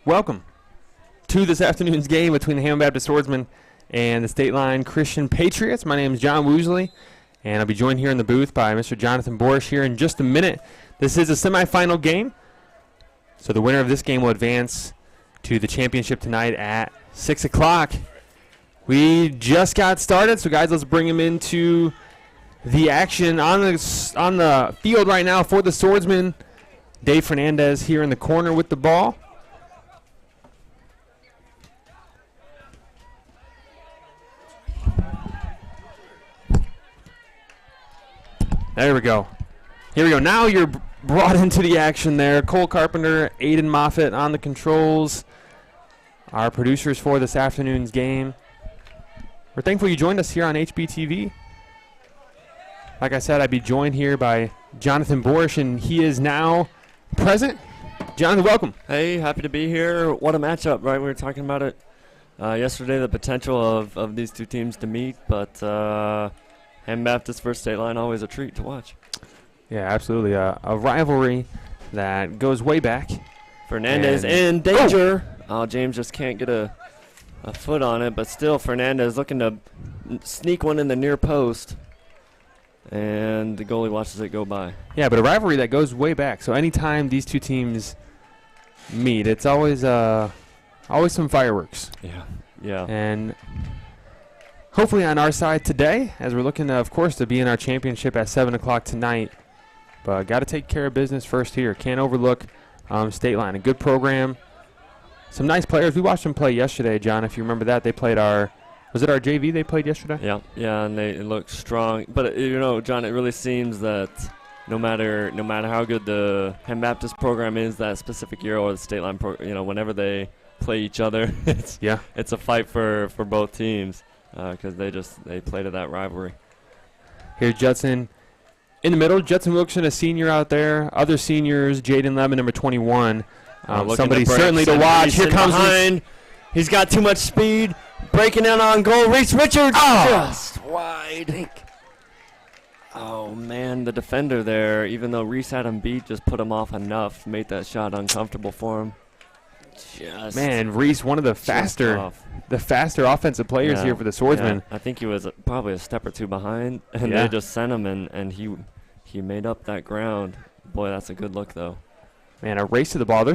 Welcome to this afternoon's game between the Hammond Baptist Swordsmen and the State Line Christian Patriots. My name is John Woosley, and I'll be joined here in the booth by Mr. Jonathan Borish here in just a minute. This is a semifinal game, so the winner of this game will advance to the championship tonight at 6 o'clock. We just got started, so guys, let's bring him into the action on the field right now for the Swordsmen. Dave Fernandez here in the corner with the ball. There we go. Here we go. Now you're brought into the action there. Cole Carpenter, Aiden Moffitt on the controls. Our producers for this afternoon's game. We're thankful you joined us here on HBTV. Like I said, I'd be joined here by Jonathan Borish, and he is now present. Jonathan, welcome. Hey, happy to be here. What a matchup, right? We were talking about it yesterday, the potential of these two teams to meet, but Hammond Baptist versus State Line, always a treat to watch. Yeah, absolutely. A rivalry that goes way back. Fernandez in danger. Oh, James just can't get a foot on it, but still Fernandez looking to sneak one in the near post. And the goalie watches it go by. Yeah, but a rivalry that goes way back. So anytime these two teams meet, it's always some fireworks. Yeah. And hopefully on our side today, as we're looking, of course, to be in our championship at 7 o'clock tonight. But got to take care of business first here. Can't overlook State Line. A good program. Some nice players. We watched them play yesterday, John, if you remember that. They played was it our JV they played yesterday? Yeah, and they look strong. But, John, it really seems that no matter how good the Hammond Baptist program is that specific year or the State Line whenever they play each other, it's a fight for both teams. Because they play to that rivalry. Here's Judson in the middle. Judson Wilkerson, a senior out there. Other seniors, Jaden Lemon, number 21. Somebody certainly to watch. Here comes behind. He's got too much speed. Breaking in on goal. Reese Richards just wide. Oh, man, the defender there, even though Reese had him beat, just put him off enough. Made that shot uncomfortable for him. Man, Reese, one of the faster offensive players here for the Swordsmen. Yeah. I think he was probably a step or two behind, and they just sent him, and he made up that ground. Boy, that's a good look, though. Man, a race to the ball.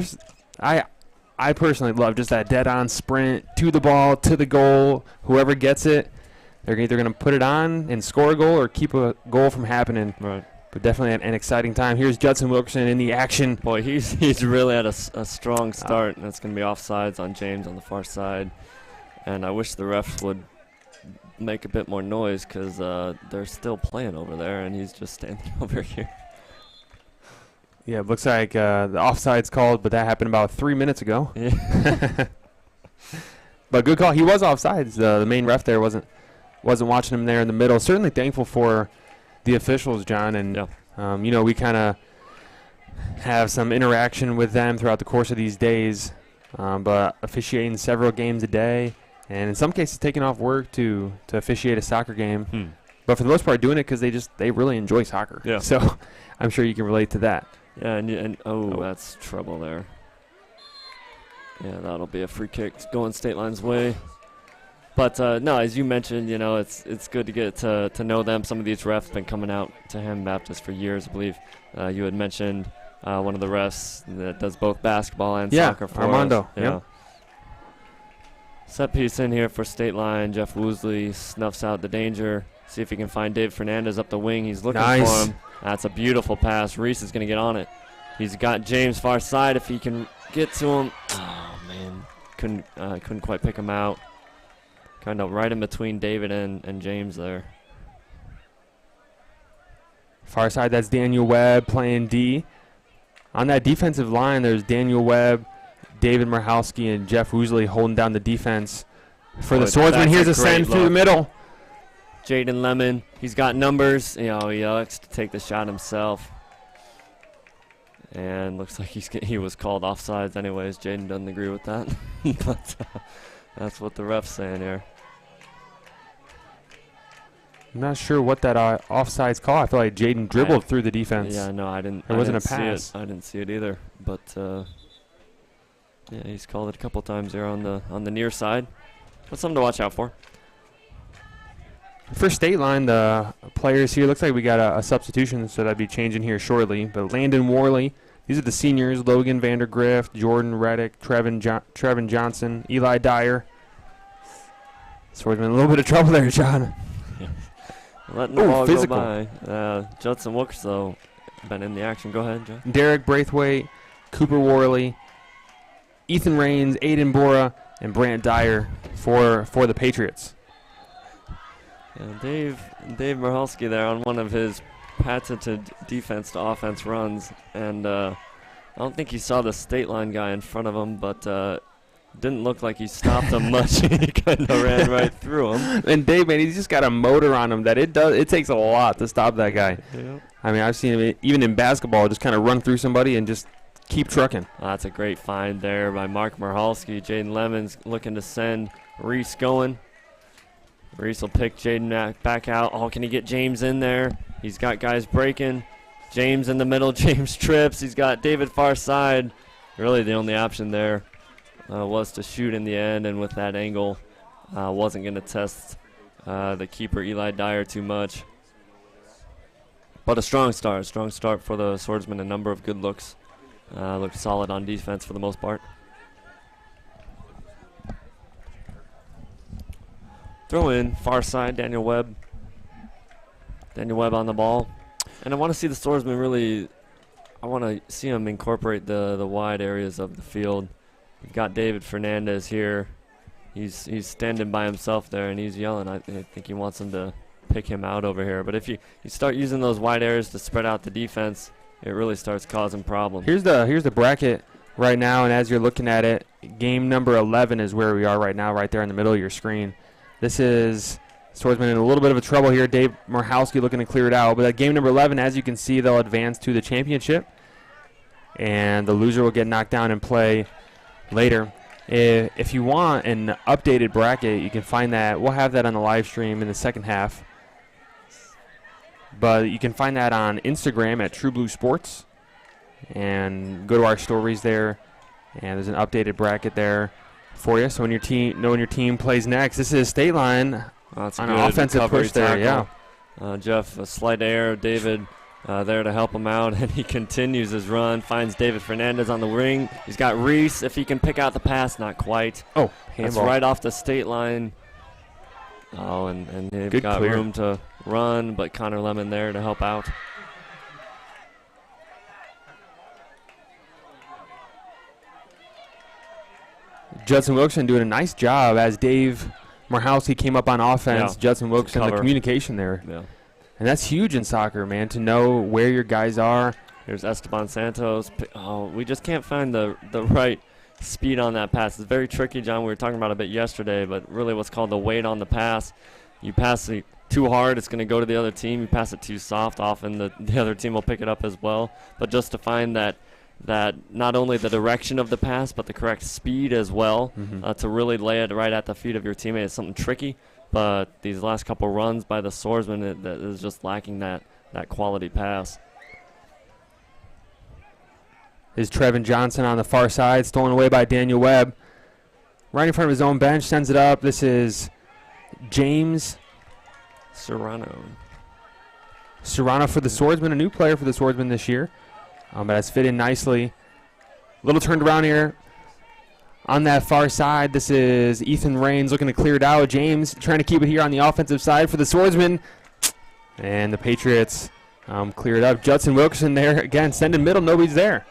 I personally love just that dead-on sprint to the ball, to the goal. Whoever gets it, they're either going to put it on and score a goal or keep a goal from happening. Right. But definitely an exciting time. Here's Judson Wilkerson in the action. Boy, he's really had a strong start, and it's going to be offsides on James on the far side. And I wish the refs would make a bit more noise because they're still playing over there, and he's just standing over here. Yeah, it looks like the offside's called, but that happened about 3 minutes ago. Yeah. But good call. He was offsides. The main ref there wasn't watching him there in the middle. Certainly thankful for the officials, John, and we kind of have some interaction with them throughout the course of these days, but officiating several games a day, and in some cases taking off work to officiate a soccer game. But for the most part, doing it because they really enjoy soccer. Yeah. So I'm sure you can relate to that. Yeah, and that's trouble there. Yeah, that'll be a free kick going State Line's way. But, no, as you mentioned, it's good to get to know them. Some of these refs have been coming out to Hammond Baptist for years, I believe. You had mentioned one of the refs that does both basketball and soccer for Armando. us. Yeah. Set piece in here for State Line. Jeff Woosley snuffs out the danger. See if he can find Dave Fernandez up the wing. He's looking for him. That's a beautiful pass. Reese is going to get on it. He's got James far side if he can get to him. Oh, man. Couldn't quite pick him out. Kind of right in between David and James there. Far side, that's Daniel Webb playing D. On that defensive line, there's Daniel Webb, David Marhalski, and Jeff Woosley holding down the defense for the Swordsmen. Here's a send through the middle. Jaden Lemon, he's got numbers. He likes to take the shot himself. And looks like he was called offsides anyways. Jaden doesn't agree with that. But that's what the ref's saying here. I'm not sure what that offside's call. I feel like Jaden dribbled through the defense. Yeah, no, I didn't. It wasn't a pass. I didn't see it either. But Yeah, he's called it a couple times there on the near side. That's something to watch out for. For State Line, the players here, looks like we got a substitution, so that'd be changing here shortly. But Landon Worley, these are the seniors: Logan Vandergrift, Jordan Reddick, Trevin Johnson, Eli Dyer. Swordsman in a little bit of trouble there, John. Yeah. Letting the ball physical. go by. Judson Wilkes, though, been in the action. Go ahead, Joe. Derek Braithwaite, Cooper Worley, Ethan Raines, Aiden Bora, and Brant Dyer for the Patriots. Yeah, Dave Marhalski there on one of his patented defense to offense runs, and I don't think he saw the State Line guy in front of him, but didn't look like he stopped him much. He kind of ran right through him. And Dave, man, he's just got a motor on him that it takes a lot to stop that guy. Yeah. I mean, I've seen him even in basketball just kind of run through somebody and just keep trucking. That's a great find there by Mark Marhalski. Jaden Lemons looking to send Reese going. Reese will pick Jaden back out. Oh, can he get James in there? He's got guys breaking. James in the middle. James trips. He's got David far side. Really the only option there was to shoot in the end, and with that angle, wasn't going to test the keeper Eli Dyer too much. But a strong start for the Swordsmen. A number of good looks. Looked solid on defense for the most part. Throw in far side, Daniel Webb. Daniel Webb on the ball. And I want to see the Swordsmen really, I want to see them incorporate the wide areas of the field. We've got David Fernandez here. He's standing by himself there, and he's yelling. I think he wants them to pick him out over here. But if you start using those wide areas to spread out the defense, it really starts causing problems. Here's the bracket right now, and as you're looking at it, game number 11 is where we are right now, right there in the middle of your screen. This is Swordsman in a little bit of a trouble here. Dave Marhalski looking to clear it out. But at game number 11, as you can see, they'll advance to the championship, and the loser will get knocked down and play later. If you want an updated bracket, you can find that. We'll have that on the live stream in the second half. But you can find that on Instagram at True Blue Sports, and go to our stories there, and there's an updated bracket there for you. So when your team plays next, this is State Line on an offensive push there. Tackle. Yeah. Jeff, a slight error. David there to help him out, and he continues his run. Finds David Fernandez on the wing. He's got Reese. If he can pick out the pass, not quite. Oh, That's handball. right off the State Line. Oh, and they've Good got clear. room to run, but Connor Lemon there to help out. Judson Wilkerson doing a nice job as Dave Marhalski came up on offense. Yeah. Judson Wilkerson, the Cover. communication there. Yeah. And that's huge in soccer, man, to know where your guys are. Here's Esteban Santos. Oh, we just can't find the right speed on that pass. It's very tricky, John. We were talking about it a bit yesterday, but really what's called the weight on the pass. You pass it too hard, it's going to go to the other team. You pass it too soft, often the other team will pick it up as well. But just to find that not only the direction of the pass, but the correct speed as well, to really lay it right at the feet of your teammate is something tricky. But these last couple runs by the Swordsmen, that is just lacking that quality pass. Is Trevin Johnson on the far side, stolen away by Daniel Webb. Right in front of his own bench, sends it up. This is James Serrano for the Swordsmen, a new player for the Swordsmen this year. But that's fit in nicely. Little turned around here. On that far side, this is Ethan Raines looking to clear it out. James trying to keep it here on the offensive side for the Swordsmen. And the Patriots clear it up. Judson Wilkerson there again, sending middle. Nobody's there.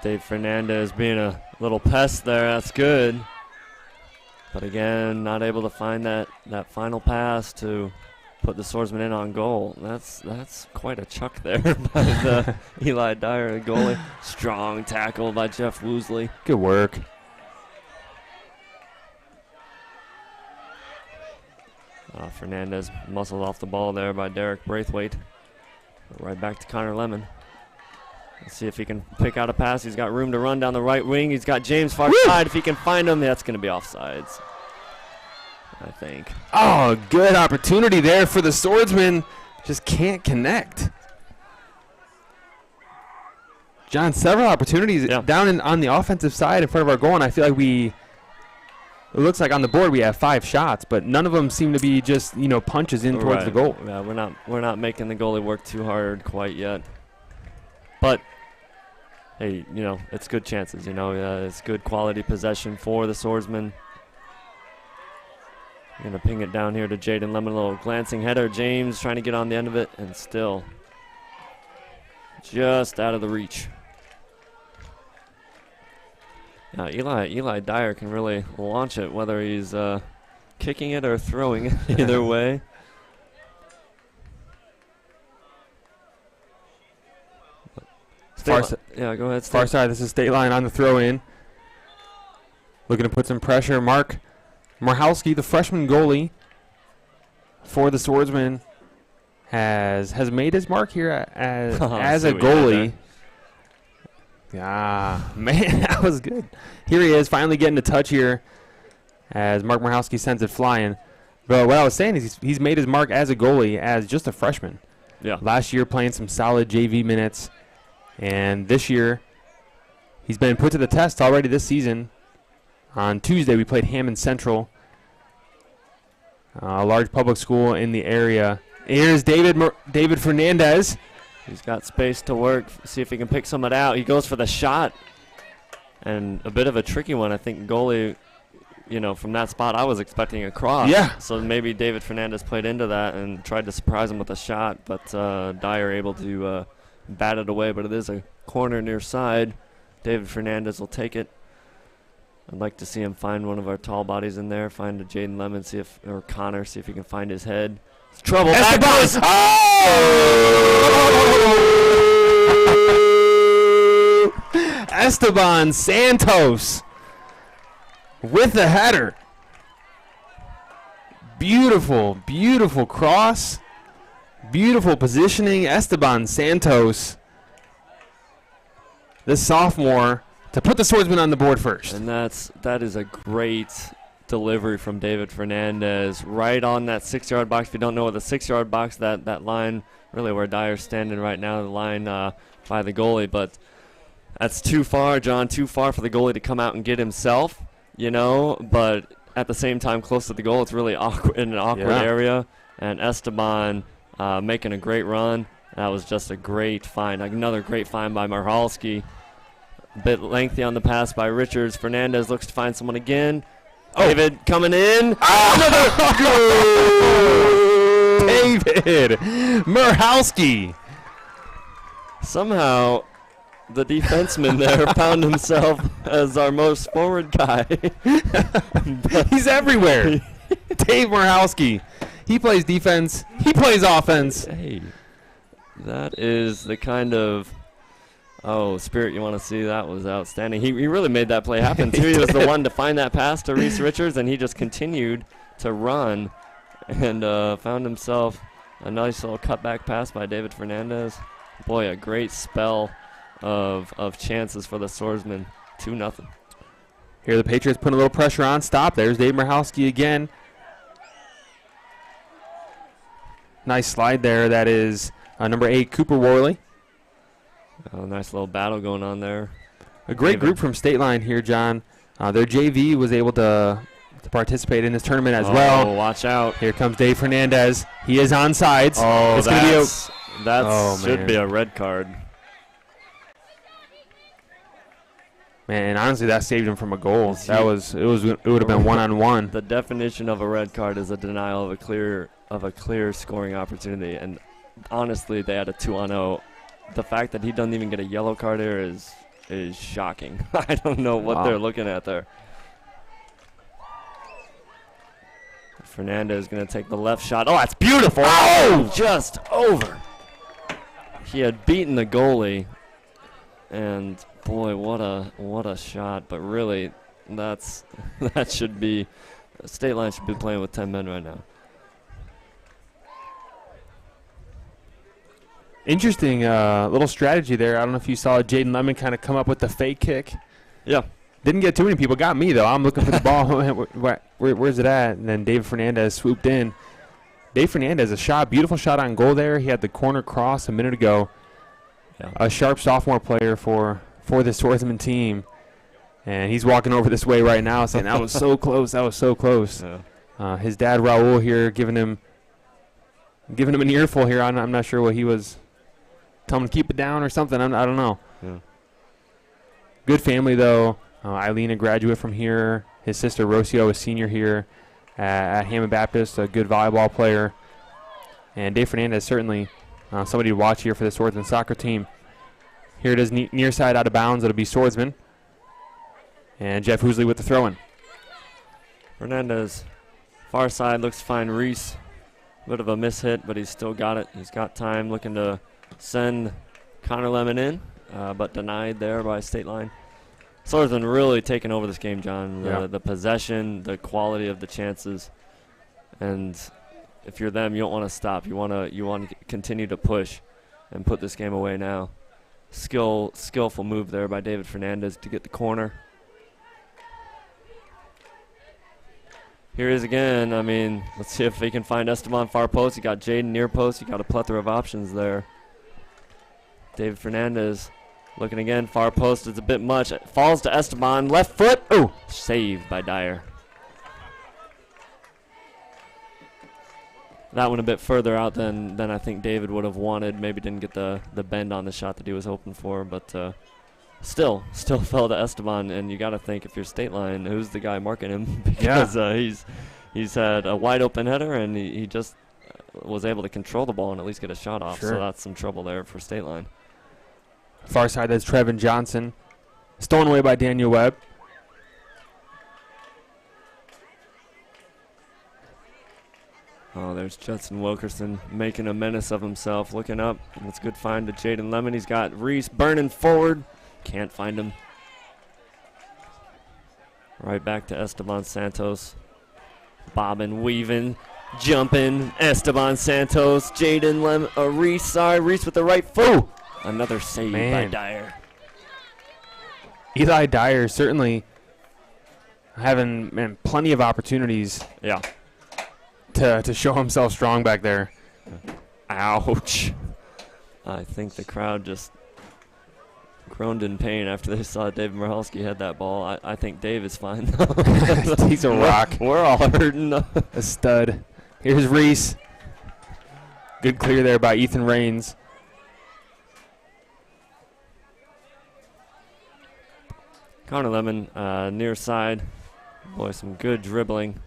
Dave Fernandez being a little pest there. That's good. But again, not able to find that final pass to put the Swordsman in on goal. That's quite a chuck there by the Eli Dyer, the goalie. Strong tackle by Jeff Woosley. Good work. Fernandez muscled off the ball there by Derek Braithwaite. Right back to Connor Lemon. Let's see if he can pick out a pass. He's got room to run down the right wing. He's got James far side. If he can find him, that's going to be offsides, I think. Oh, good opportunity there for the Swordsmen. Just can't connect. John, several opportunities down on the offensive side in front of our goal, and I feel like it looks like on the board we have 5 shots, but none of them seem to be just, punches in towards the goal. Yeah, we're not making the goalie work too hard quite yet. But hey, it's good chances, it's good quality possession for the Swordsmen. Going to ping it down here to Jaden Lemon, a little glancing header. James trying to get on the end of it, and still just out of the reach. Now, Eli Dyer can really launch it, whether he's kicking it or throwing it, either way. Go ahead. Far side, this is State Line on the throw-in. Looking to put some pressure. Mark Marhalski, the freshman goalie for the Swordsmen, has made his mark here as a goalie. Ah, man, that was good. Here he is, finally getting a touch here as Mark Marhalski sends it flying. But what I was saying is he's made his mark as a goalie as just a freshman. Yeah. Last year playing some solid JV minutes, and this year he's been put to the test already this season. On Tuesday, we played Hammond Central, a large public school in the area. Here's David Fernandez. He's got space to work. See if he can pick some of it out. He goes for the shot, and a bit of a tricky one. I think goalie, from that spot, I was expecting a cross. Yeah. So maybe David Fernandez played into that and tried to surprise him with a shot, but Dyer able to bat it away. But it is a corner near side. David Fernandez will take it. I'd like to see him find one of our tall bodies in there, find a Jaden Lemon, or Connor, see if he can find his head. It's trouble. Esteban! Esteban Santos with the header. Beautiful, beautiful cross. Beautiful positioning. Esteban Santos, the sophomore, to put the Swordsman on the board first. And that is a great delivery from David Fernandez right on that 6-yard box. If you don't know what the 6-yard box, that line, really where Dyer's standing right now, the line by the goalie. But that's too far, John, too far for the goalie to come out and get himself, But at the same time, close to the goal, it's really awkward in an awkward area. And Esteban making a great run. That was just a great find. Another great find by Marhalski. A bit lengthy on the pass by Richards. Fernandez looks to find someone again. David coming in. David Marhalski. Somehow the defenseman there found himself as our most forward guy. He's everywhere. Dave Marhalski. He plays defense. He plays offense. Hey, that is the kind of spirit you want to see. That was outstanding. He really made that play happen, too. He was the one to find that pass to Reese Richards, and he just continued to run and found himself a nice little cutback pass by David Fernandez. Boy, a great spell of chances for the Swordsmen. 2-0. Here the Patriots putting a little pressure on. Stop. There's Dave Marhalski again. Nice slide there. That is number 8, Cooper Worley. Oh, nice little battle going on there. A great group from State Line here, John. Their JV was able to participate in this tournament as well. Oh, watch out. Here comes Dave Fernandez. He is on sides. Oh, that should be a red card. Man, honestly, that saved him from a goal. It would have been 1-on-1. The definition of a red card is a denial of a clear scoring opportunity, and honestly, they had a 2-on-0. The fact that he doesn't even get a yellow card here is shocking. I don't know what they're looking at there. Fernandez is going to take the left shot. Oh, that's beautiful. Oh, just over. He had beaten the goalie, and boy, what a shot. But really, that should be State Line should be playing with 10 men right now. Interesting little strategy there. I don't know if you saw Jaden Lemon kind of come up with the fake kick. Yeah. Didn't get too many people. Got me, though. I'm looking for the ball. Where's it at? And then Dave Fernandez swooped in. Dave Fernandez, a shot. Beautiful shot on goal there. He had the corner cross a minute ago. a sharp sophomore player for the Swordsman team. And he's walking over this way right now saying, that was so close, that was so close. Yeah. His dad, Raul, here giving him an earful here. I'm not sure what he was telling him to keep it down or something. I don't know. Yeah. Good family, though. Eileen, a graduate from here. His sister, Rocio, a senior here at Hammond Baptist, a good volleyball player. And Dave Fernandez, certainly somebody to watch here for the Swordsman soccer team. Here it is, near side out of bounds. It'll be Swordsman. And Jeff Hoosley with the throw-in. Fernandez, far side, looks to find Reese. Bit of a mishit, but he's still got it. He's got time, looking to send Connor Lemon in, but denied there by State Line. Swordsman really taking over this game, John. The possession, the quality of the chances, and if you're them, you don't want to stop. You want to continue to push and put this game away now. Skillful move there by David Fernandez to get the corner. Here he is again. I mean, let's see if he can find Esteban far post. You got Jaden near post. You got a plethora of options there. David Fernandez looking again. Far post is a bit much. It falls to Esteban. Left foot. Oh, saved by Dyer. That one a bit further out than I think David would have wanted. Maybe didn't get the bend on the shot that he was hoping for, but still fell to Esteban. And you got to think, if you're State Line, who's the guy marking him? Because he's had a wide open header, and he just was able to control the ball and at least get a shot off. Sure. So that's some trouble there for State Line. Far side, that's Trevin Johnson. Stolen away by Daniel Webb. Oh, there's Judson Wilkerson making a menace of himself, looking up. That's a good find to Jaden Lemon. He's got Reese burning forward. Can't find him. Right back to Esteban Santos. Bobbing, weaving, jumping. Esteban Santos, Jaden Lemon, Reese with the right foot. Ooh. Another save by Dyer. Eli Dyer certainly having plenty of opportunities. Yeah. To show himself strong back there. Ouch. I think the crowd just groaned in pain after they saw David Michalski had that ball. I think Dave is fine. He's a rock. We're all hurting. A stud. Here's Reese. Good clear there by Ethan Raines. Connor Lemon, near side. Boy, some good dribbling.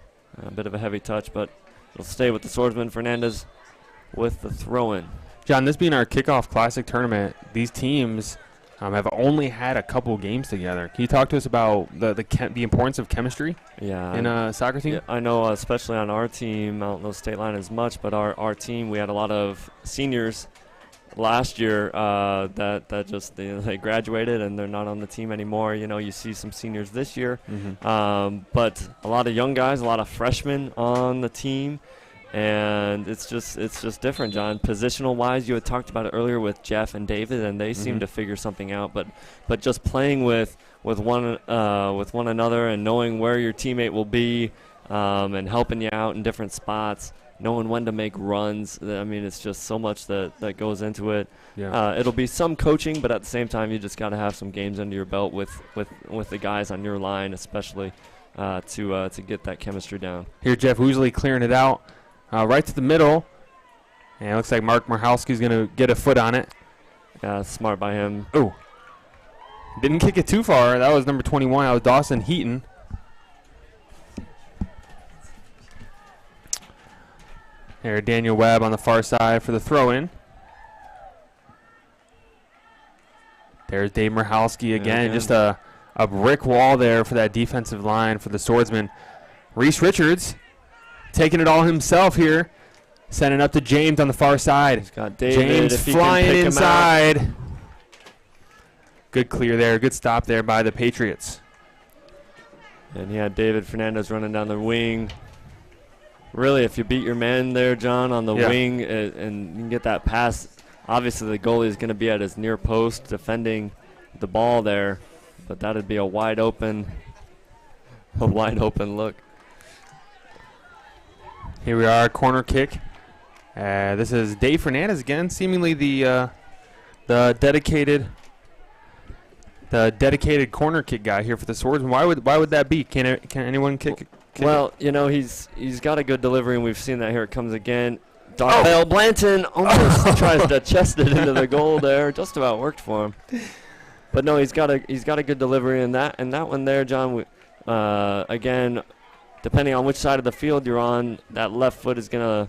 A bit of a heavy touch, but it'll stay with the Swordsman. Fernandez with the throw-in. John, this being our kickoff classic tournament, these teams have only had a couple games together. Can you talk to us about the importance of chemistry in a soccer team? Yeah, I know, especially on our team. I don't know State Line as much, but our team, we had a lot of seniors last year that just they graduated and they're not on the team anymore. You know, you see some seniors this year, but a lot of young guys, a lot of freshmen on the team, and it's just different, John. Positional wise, you had talked about it earlier with Jeff and David, and they seem to figure something out. But just playing with one another and knowing where your teammate will be and helping you out in different spots. Knowing when to make runs. I mean, it's just so much that goes into it. Yeah. It'll be some coaching, but at the same time, you just got to have some games under your belt with the guys on your line, especially to get that chemistry down. Here, Jeff Hoosley clearing it out right to the middle. And it looks like Mark Marhalski's going to get a foot on it. Yeah, smart by him. Oh. Didn't kick it too far. That was number 21. That was Dawson Heaton. There, Daniel Webb on the far side for the throw-in. There's Dave Michalski again. Just a brick wall there for that defensive line for the Swordsman. Reese Richards taking it all himself here. Sending up to James on the far side. He's got David. James flying inside. Good clear there. Good stop there by the Patriots. And he had David Fernandez running down the wing. Really, if you beat your man there, John, on the wing and you can get that pass, obviously the goalie is going to be at his near post defending the ball there, but that would be a wide open look. Here we are, corner kick. This is Dave Fernandez again, seemingly the the dedicated corner kick guy here for the Swordsmen. Why would that be? Can anyone kick well, it? He's got a good delivery, and we've seen that. Here it comes again. Darvell Blanton almost tries to chest it into the goal there. Just about worked for him. But no, he's got a good delivery in that one there, John. Again, depending on which side of the field you're on, that left foot is the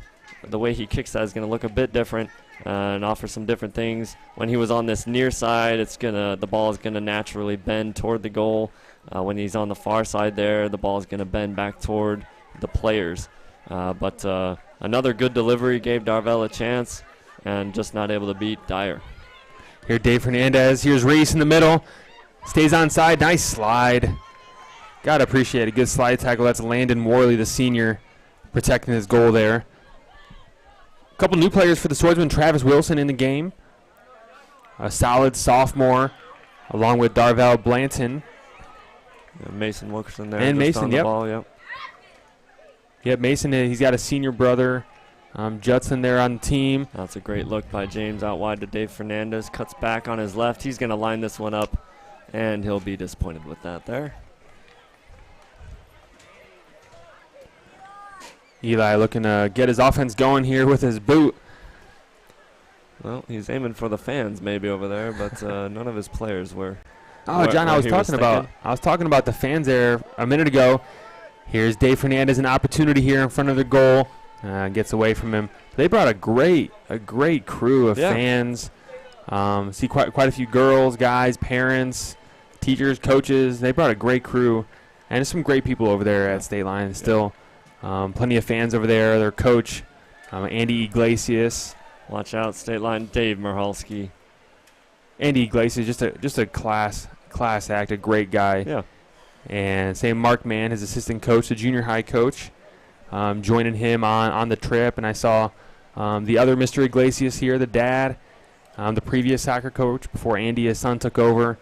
way he kicks that is gonna look a bit different and offer some different things. When he was on this near side, the ball is gonna naturally bend toward the goal. When he's on the far side there, the ball is gonna bend back toward the players. But another good delivery gave Darvell a chance, and just not able to beat Dyer. Here, Dave Fernandez. Here's Reese in the middle. Stays onside. Nice slide. Gotta appreciate a good slide tackle. That's Landon Worley, the senior, protecting his goal there. A couple new players for the Swordsmen. Travis Wilson in the game. A solid sophomore, along with Darvell Blanton. And Mason Wilkerson there. And just Mason, on the yep. ball, yep. Yep, Mason, he's got a senior brother, Judson, there on the team. That's a great look by James out wide to Dave Fernandez. Cuts back on his left. He's going to line this one up, and he'll be disappointed with that there. Eli looking to get his offense going here with his boot. Well, he's aiming for the fans maybe over there, but none of his players were. Oh, John, I was talking about the fans there a minute ago. Here's Dave Fernandez, an opportunity here in front of the goal. Gets away from him. They brought a great crew of fans. See quite a few girls, guys, parents, teachers, coaches. They brought a great crew, and there's some great people over there at State Line. Still, plenty of fans over there. Their coach, Andy Iglesias. Watch out, State Line, Dave Merhalski. Andy Iglesias, just a class act, a great guy. Yeah. And same Mark Mann, his assistant coach, the junior high coach, joining him on the trip. And I saw the other Mr. Iglesias here, the dad, the previous soccer coach before Andy, his son, took over.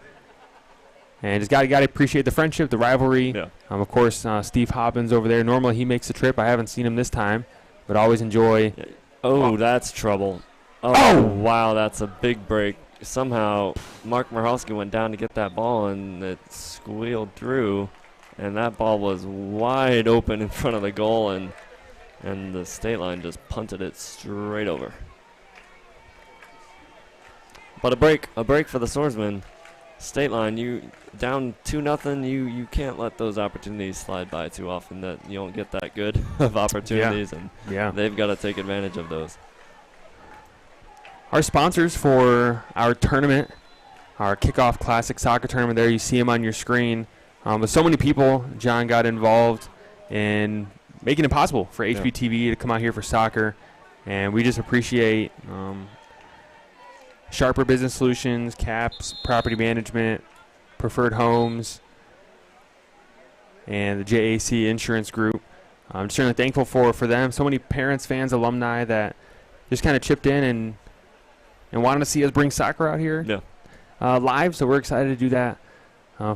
And just got to appreciate the friendship, the rivalry. Yeah. Of course, Steve Hobbins over there. Normally he makes the trip. I haven't seen him this time, but always enjoy. Oh, that's trouble. Oh, wow, that's a big break. Somehow Mark Merhalski went down to get that ball, and it squealed through, and that ball was wide open in front of the goal, and the State Line just punted it straight over. But a break for the Swordsmen. State Line, you down 2-0. You can't let those opportunities slide by too often. That you don't get that good of opportunities, and they've got to take advantage of those. Our sponsors for our tournament, our Kickoff Classic Soccer Tournament, there you see them on your screen. With so many people, John got involved in making it possible for HBTV to come out here for soccer. And we just appreciate Sharper Business Solutions, CAPS, Property Management, Preferred Homes, and the JAC Insurance Group. I'm certainly thankful for them. So many parents, fans, alumni that just kind of chipped in and wanted to see us bring soccer out here live. So we're excited to do that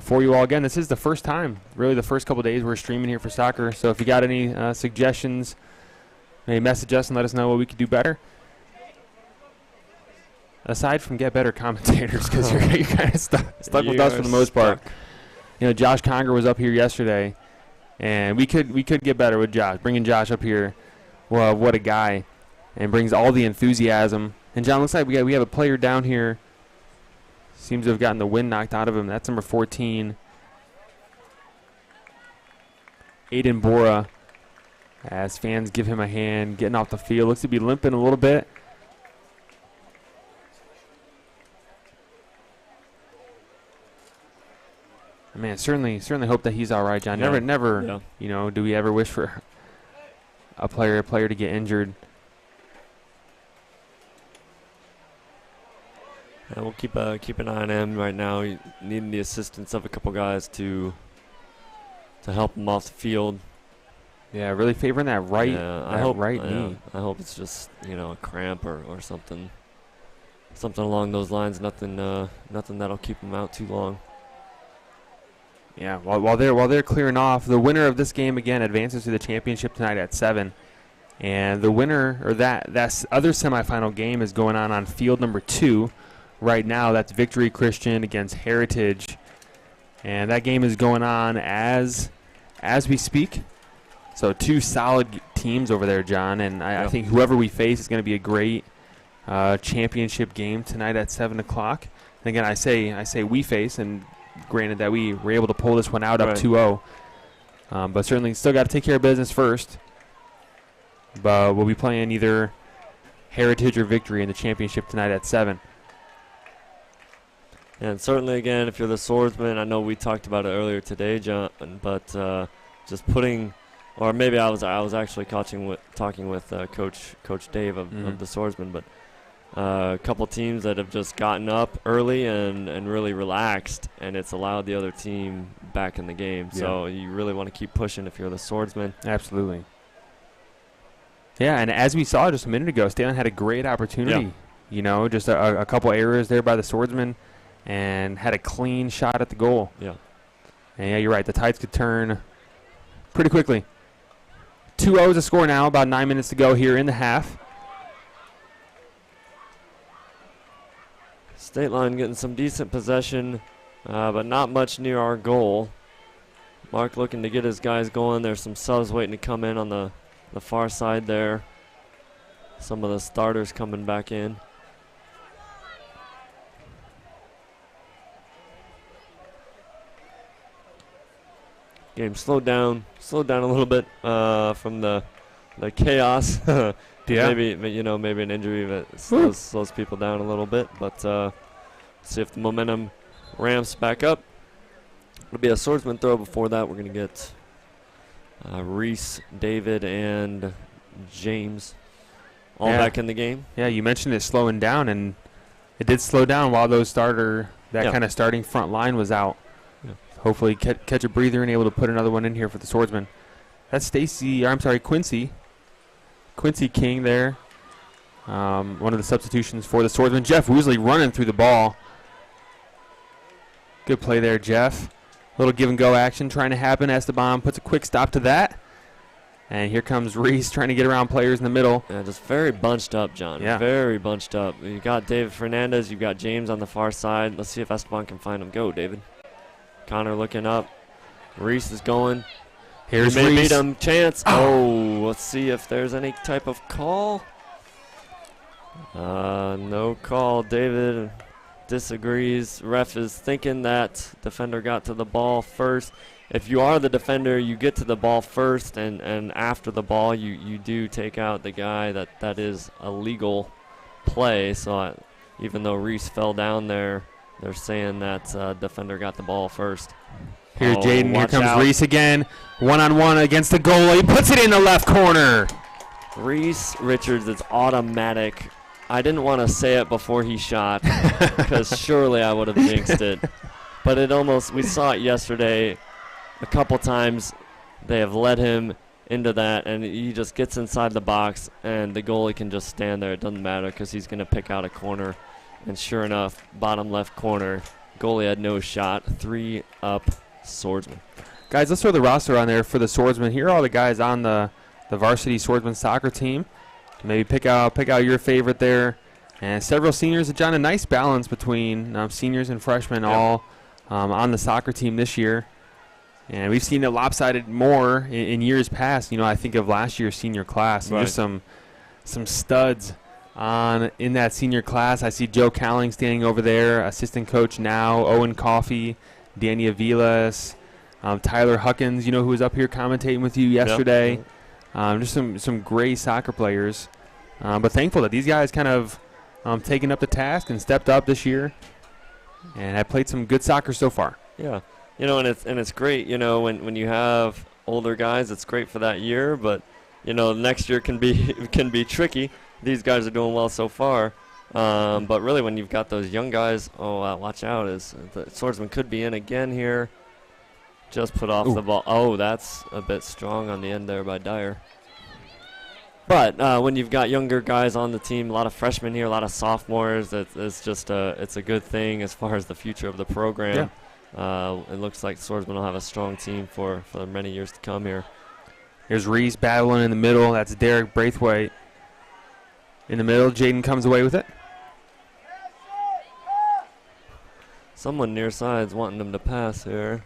for you all. Again, this is the first time, really the first couple of days we're streaming here for soccer. So if you got any suggestions, maybe message us and let us know what we could do better. Aside from get better commentators, because you're kind of stuck with us for the most part. You know, Josh Conger was up here yesterday, and we could get better with Josh. Bringing Josh up here, well, what a guy, and brings all the enthusiasm. And John, looks like we have a player down here. Seems to have gotten the wind knocked out of him. That's number 14, Aiden Bora. As fans give him a hand, getting off the field, looks to be limping a little bit. Man, certainly hope that he's all right, John. Yeah. Never, you know, do we ever wish for a player to get injured. And we'll keep an eye on him right now. He needing the assistance of a couple guys to help him off the field. Yeah, really favoring that right knee. I hope it's just a cramp or something along those lines. Nothing that'll keep him out too long. Yeah, while they're clearing off, the winner of this game again advances to the championship tonight at 7, and the winner or that other semifinal game is going on field number 2, right now. That's Victory Christian against Heritage. And that game is going on as we speak. So 2 solid teams over there, John. And I think whoever we face is going to be a great championship game tonight at 7 o'clock. And again, I say we face, and granted that we were able to pull this one out up 2-0. But certainly still got to take care of business first. But we'll be playing either Heritage or Victory in the championship tonight at 7. And certainly, again, if you're the Swordsmen, I know we talked about it earlier today, John, but just putting, or maybe I was actually talking with Coach Dave of the Swordsmen, but a couple teams that have just gotten up early and really relaxed, and it's allowed the other team back in the game. Yeah. So you really want to keep pushing if you're the Swordsmen. Absolutely. Yeah, and as we saw just a minute ago, Stalin had a great opportunity. Yeah. Just a couple errors there by the Swordsmen, and had a clean shot at the goal. Yeah. And yeah, you're right. The tides could turn pretty quickly. 2-0 is the score now. About 9 minutes to go here in the half. State Line getting some decent possession, but not much near our goal. Mark looking to get his guys going. There's some subs waiting to come in on the far side there. Some of the starters coming back in. Game slowed down a little bit from the chaos. Yeah. Maybe an injury that slows people down a little bit. But see if the momentum ramps back up. It'll be a Swordsman throw. Before that, we're going to get Reese, David, and James all back in the game. Yeah, you mentioned it slowing down, and it did slow down while that kind of starting front line was out. Hopefully catch a breather and able to put another one in here for the Swordsman. That's Quincy. Quincy King there. One of the substitutions for the Swordsman. Jeff Woosley running through the ball. Good play there, Jeff. Little give and go action trying to happen. Esteban puts a quick stop to that. And here comes Reese trying to get around players in the middle. Yeah, just very bunched up, John. Yeah. Very bunched up. You got David Fernandez. You've got James on the far side. Let's see if Esteban can find him. Go, David. Connor looking up. Reese is going. Here's Reese. Reese. Beat him. Chance. Oh, let's see if there's any type of call. No call. David disagrees. Ref is thinking that defender got to the ball first. If you are the defender, you get to the ball first, and after the ball, you do take out the guy. That is a legal play. So even though Reese fell down there, they're saying that defender got the ball first. Here's Jaden. Here comes Reese again. One-on-one against the goalie. Puts it in the left corner. Reese Richards, it's automatic. I didn't want to say it before he shot because surely I would have jinxed it. But we saw it yesterday a couple times. They have led him into that, and he just gets inside the box, and the goalie can just stand there. It doesn't matter because he's going to pick out a corner. And sure enough, bottom left corner, goalie had no shot. 3 up, Swordsman. Guys, let's throw the roster on there for the Swordsman. Here are all the guys on the varsity Swordsman soccer team. Maybe pick out your favorite there. And several seniors. John, a nice balance between seniors and freshmen all on the soccer team this year. And we've seen it lopsided more in years past. I think of last year's senior class. Right. There's some studs in that senior class. I see Joe Cowling standing over there, assistant coach now, Owen Coffey, Danny Avilas, Tyler Huckins, who was up here commentating with you yesterday. Yep. Just some great soccer players. But thankful that these guys kind of taken up the task and stepped up this year and have played some good soccer so far. Yeah. And it's great, when you have older guys, it's great for that year, but next year can be tricky. These guys are doing well so far, but really when you've got those young guys, watch out! The Swordsman could be in again here. Just put off the ball. Oh, that's a bit strong on the end there by Dyer. But when you've got younger guys on the team, a lot of freshmen here, a lot of sophomores, it's just it's a good thing as far as the future of the program. Yeah. It looks like Swordsman will have a strong team for many years to come here. Here's Reese battling in the middle. That's Derek Braithwaite. In the middle, Jaden comes away with it. Someone near side's wanting them to pass here.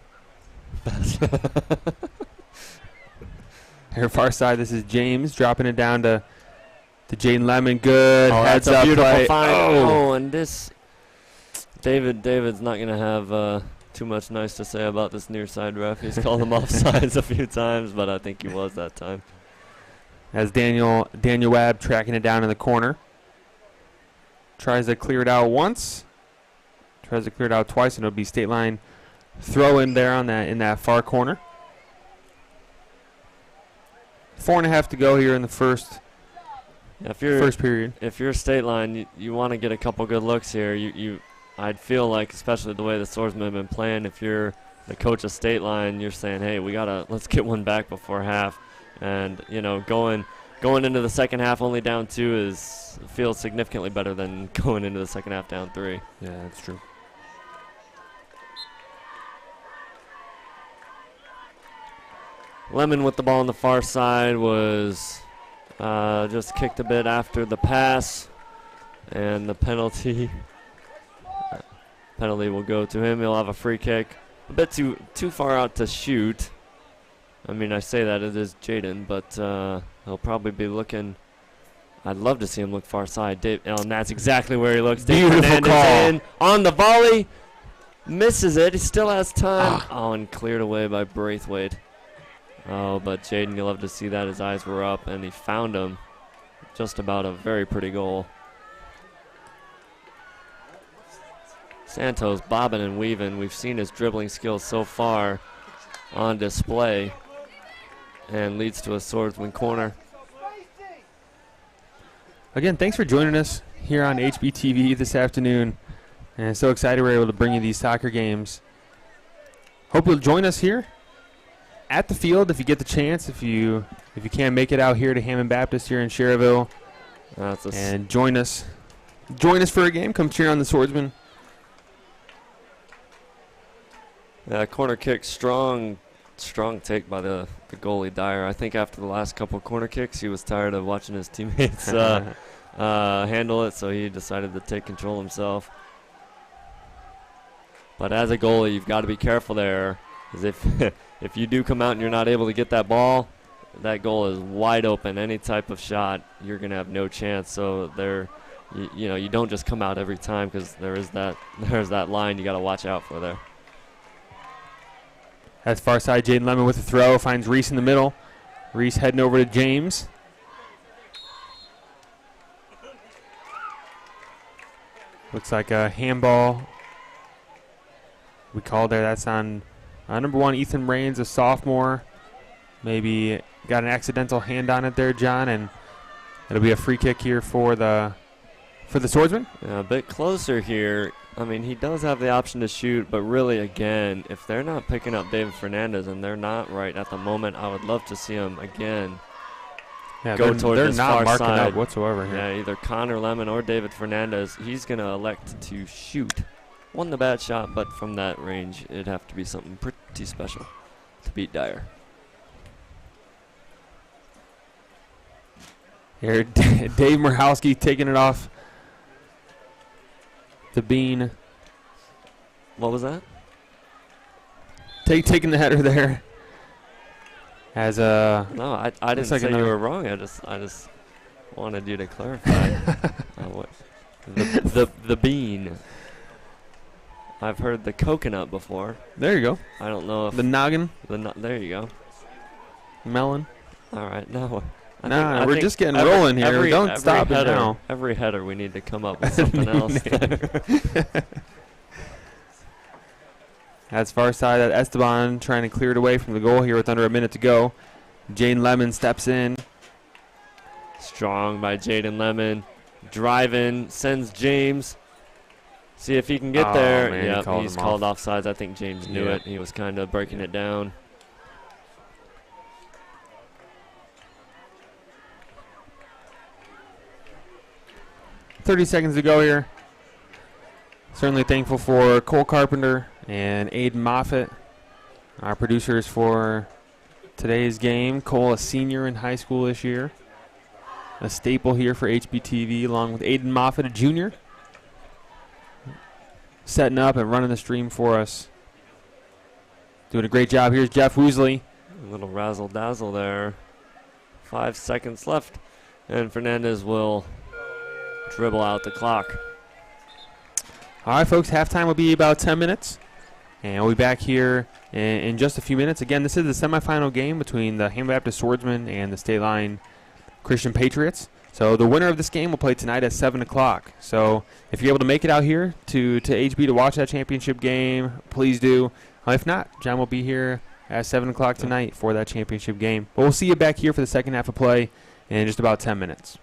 Here, far side, this is James dropping it down to Jaden Lemon. Good. Heads That's a up beautiful play. find. Oh. And this David's not going to have too much nice to say about this near side ref. He's called him offsides a few times, but I think he was that time. As Daniel Webb tracking it down in the corner. Tries to clear it out once. Tries to clear it out twice, and it'll be state line throw in there in that far corner. 4.5 to go here in the first period. If you're state line, you want to get a couple good looks here. I'd feel like, especially the way the Swordsmen have been playing, if you're the coach of state line, you're saying, hey, let's get one back before half. And, going into the second half only down 2 feels significantly better than going into the second half down 3. Yeah, that's true. Lemon with the ball on the far side was just kicked a bit after the pass, and the penalty will go to him. He'll have a free kick, a bit too far out to shoot. I mean, I say that it is Jaden, but he'll probably be looking. I'd love to see him look far side. And that's exactly where he looks. Beautiful Fernandez call. in on the volley, misses it. He still has time. And cleared away by Braithwaite. Oh, but Jaden, you'll love to see that. His eyes were up, and he found him. Just about a very pretty goal. Santos bobbing and weaving. We've seen his dribbling skills so far on display, and leads to a Swordsman corner. Again, thanks for joining us here on HBTV this afternoon. And so excited we're able to bring you these soccer games. Hope you'll join us here at the field if you get the chance. If you can't make it out here to Hammond Baptist here in Cherryville, and join us for a game. Come cheer on the Swordsmen. Corner kick, strong take by the goalie Dyer. I think after the last couple corner kicks, he was tired of watching his teammates handle it, so he decided to take control himself. But as a goalie, you've got to be careful there, because if you do come out and you're not able to get that ball, that goal is wide open. Any type of shot, you're going to have no chance. So you don't just come out every time, because there's that line you got to watch out for there. That's far side, Jaden Lemon with the throw, finds Reese in the middle. Reese heading over to James. Looks like a handball we called there. That's on number 1, Ethan Rains, a sophomore. Maybe got an accidental hand on it there, John, and it'll be a free kick here for the Swordsman. Yeah, a bit closer here. I mean, he does have the option to shoot, but really, again, if they're not picking up David Fernandez, and they're not right at the moment, I would love to see him again go toward this far side. They're not marking up whatsoever here. Yeah, either Connor Lemon or David Fernandez. He's going to elect to shoot. Wasn't a bad shot, but from that range, it'd have to be something pretty special to beat Dyer. Here, Dave Murhowski taking it off the bean. What was that? Taking the header there. As no, I didn't say you were wrong. I just wanted you to clarify. The bean. I've heard the coconut before. There you go. I don't know if the noggin. There you go. Melon. All right, no. We're just getting rolling here. Don't stop it now. Every header, we need to come up with something else. That's far side. Esteban trying to clear it away from the goal here with under a minute to go. Jaden Lemon steps in. Strong by Jaden Lemon. Driving, sends James. See if he can get there. Man, yep, he's called offsides. I think James knew it. He was kind of breaking it down. .30 seconds to go here. Certainly thankful for Cole Carpenter and Aiden Moffitt, our producers for today's game. Cole, a senior in high school this year. A staple here for HBTV, along with Aiden Moffitt, a junior. setting up and running the stream for us. Doing a great job. Here's Jeff Woosley. A little razzle-dazzle there. 5 seconds left, and Fernandez will dribble out the clock. All right, folks, halftime will be about 10 minutes, and we'll be back here in just a few minutes. Again, this is the semifinal game between the Hammond Baptist Swordsmen and the State Line Christian Patriots. So the winner of this game will play tonight at 7 o'clock. So if you're able to make it out here to HB to watch that championship game, please do. If not, John will be here at 7 o'clock tonight for that championship game. But we'll see you back here for the second half of play in just about 10 minutes.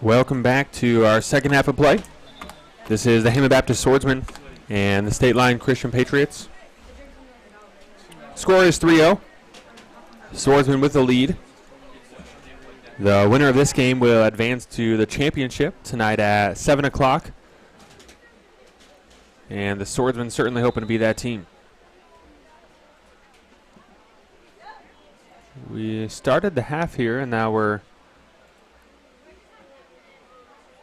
Welcome back to our second half of play. This is the Hammond Baptist Swordsmen and the State Line Christian Patriots. Score is 3-0. Swordsmen with the lead. The winner of this game will advance to the championship tonight at 7 o'clock. And the Swordsmen certainly hoping to be that team. We started the half here, and now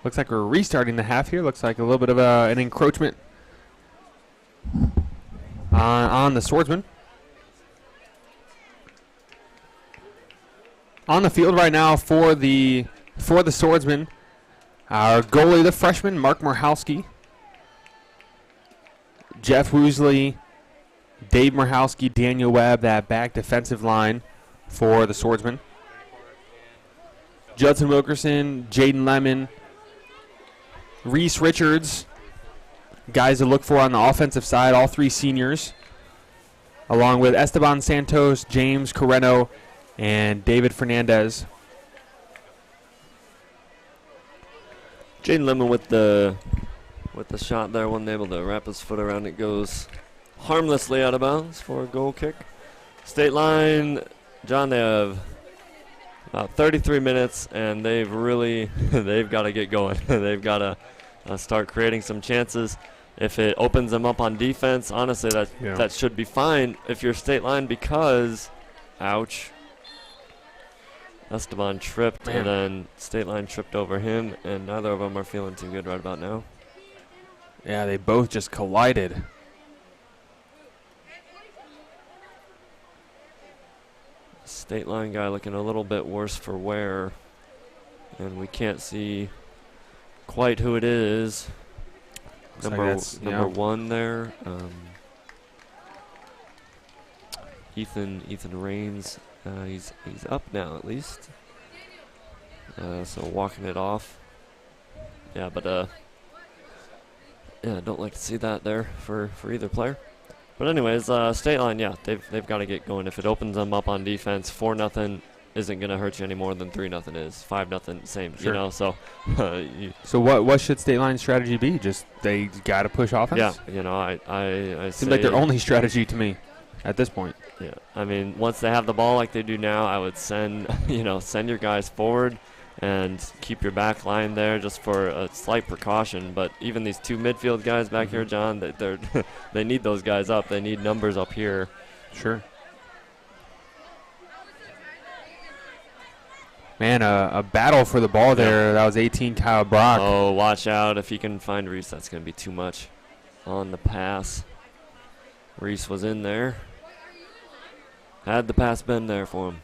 looks like we're restarting the half here. Looks like a little bit of an encroachment on the Swordsmen. On the field right now for the Swordsmen, our goalie, the freshman, Mark Morhalski, Jeff Woosley, Dave Morhalski, Daniel Webb, that back defensive line for the Swordsmen. Judson Wilkerson, Jaden Lemon, Reese Richards, guys to look for on the offensive side, all three seniors, along with Esteban Santos, James Carreno, and David Fernandez. Jaden Lemon with the shot there, wasn't able to wrap his foot around it, goes harmlessly out of bounds for a goal kick. State Line, John, they have about 33 minutes, and they've got to get going. They've got to start creating some chances. If it opens them up on defense, honestly, that should be fine if you're State Line, because, ouch, Esteban tripped, and then State Line tripped over him, and neither of them are feeling too good right about now. Yeah, they both just collided. State Line guy looking a little bit worse for wear, and we can't see quite who it is. Number one there. Ethan Raines. He's up now at least. So walking it off. Yeah, but I don't like to see that there for either player. But anyways, State Line, yeah, they've got to get going. If it opens them up on defense, 4-0 isn't going to hurt you any more than 3-0 is. 5-0, same. Sure. You know, so. So what should State Line's strategy be? Just they got to push offense. Yeah, you know, I seems like their only strategy to me at this point. Yeah, I mean, once they have the ball like they do now, I would send your guys forward and keep your back line there just for a slight precaution. But even these two midfield guys back here, John, they need those guys up. They need numbers up here. Sure. Man, a battle for the ball there. That was 18, Kyle Brock. Oh, watch out. If he can find Reese, that's going to be too much on the pass. Reese was in there. Had the pass been there for him.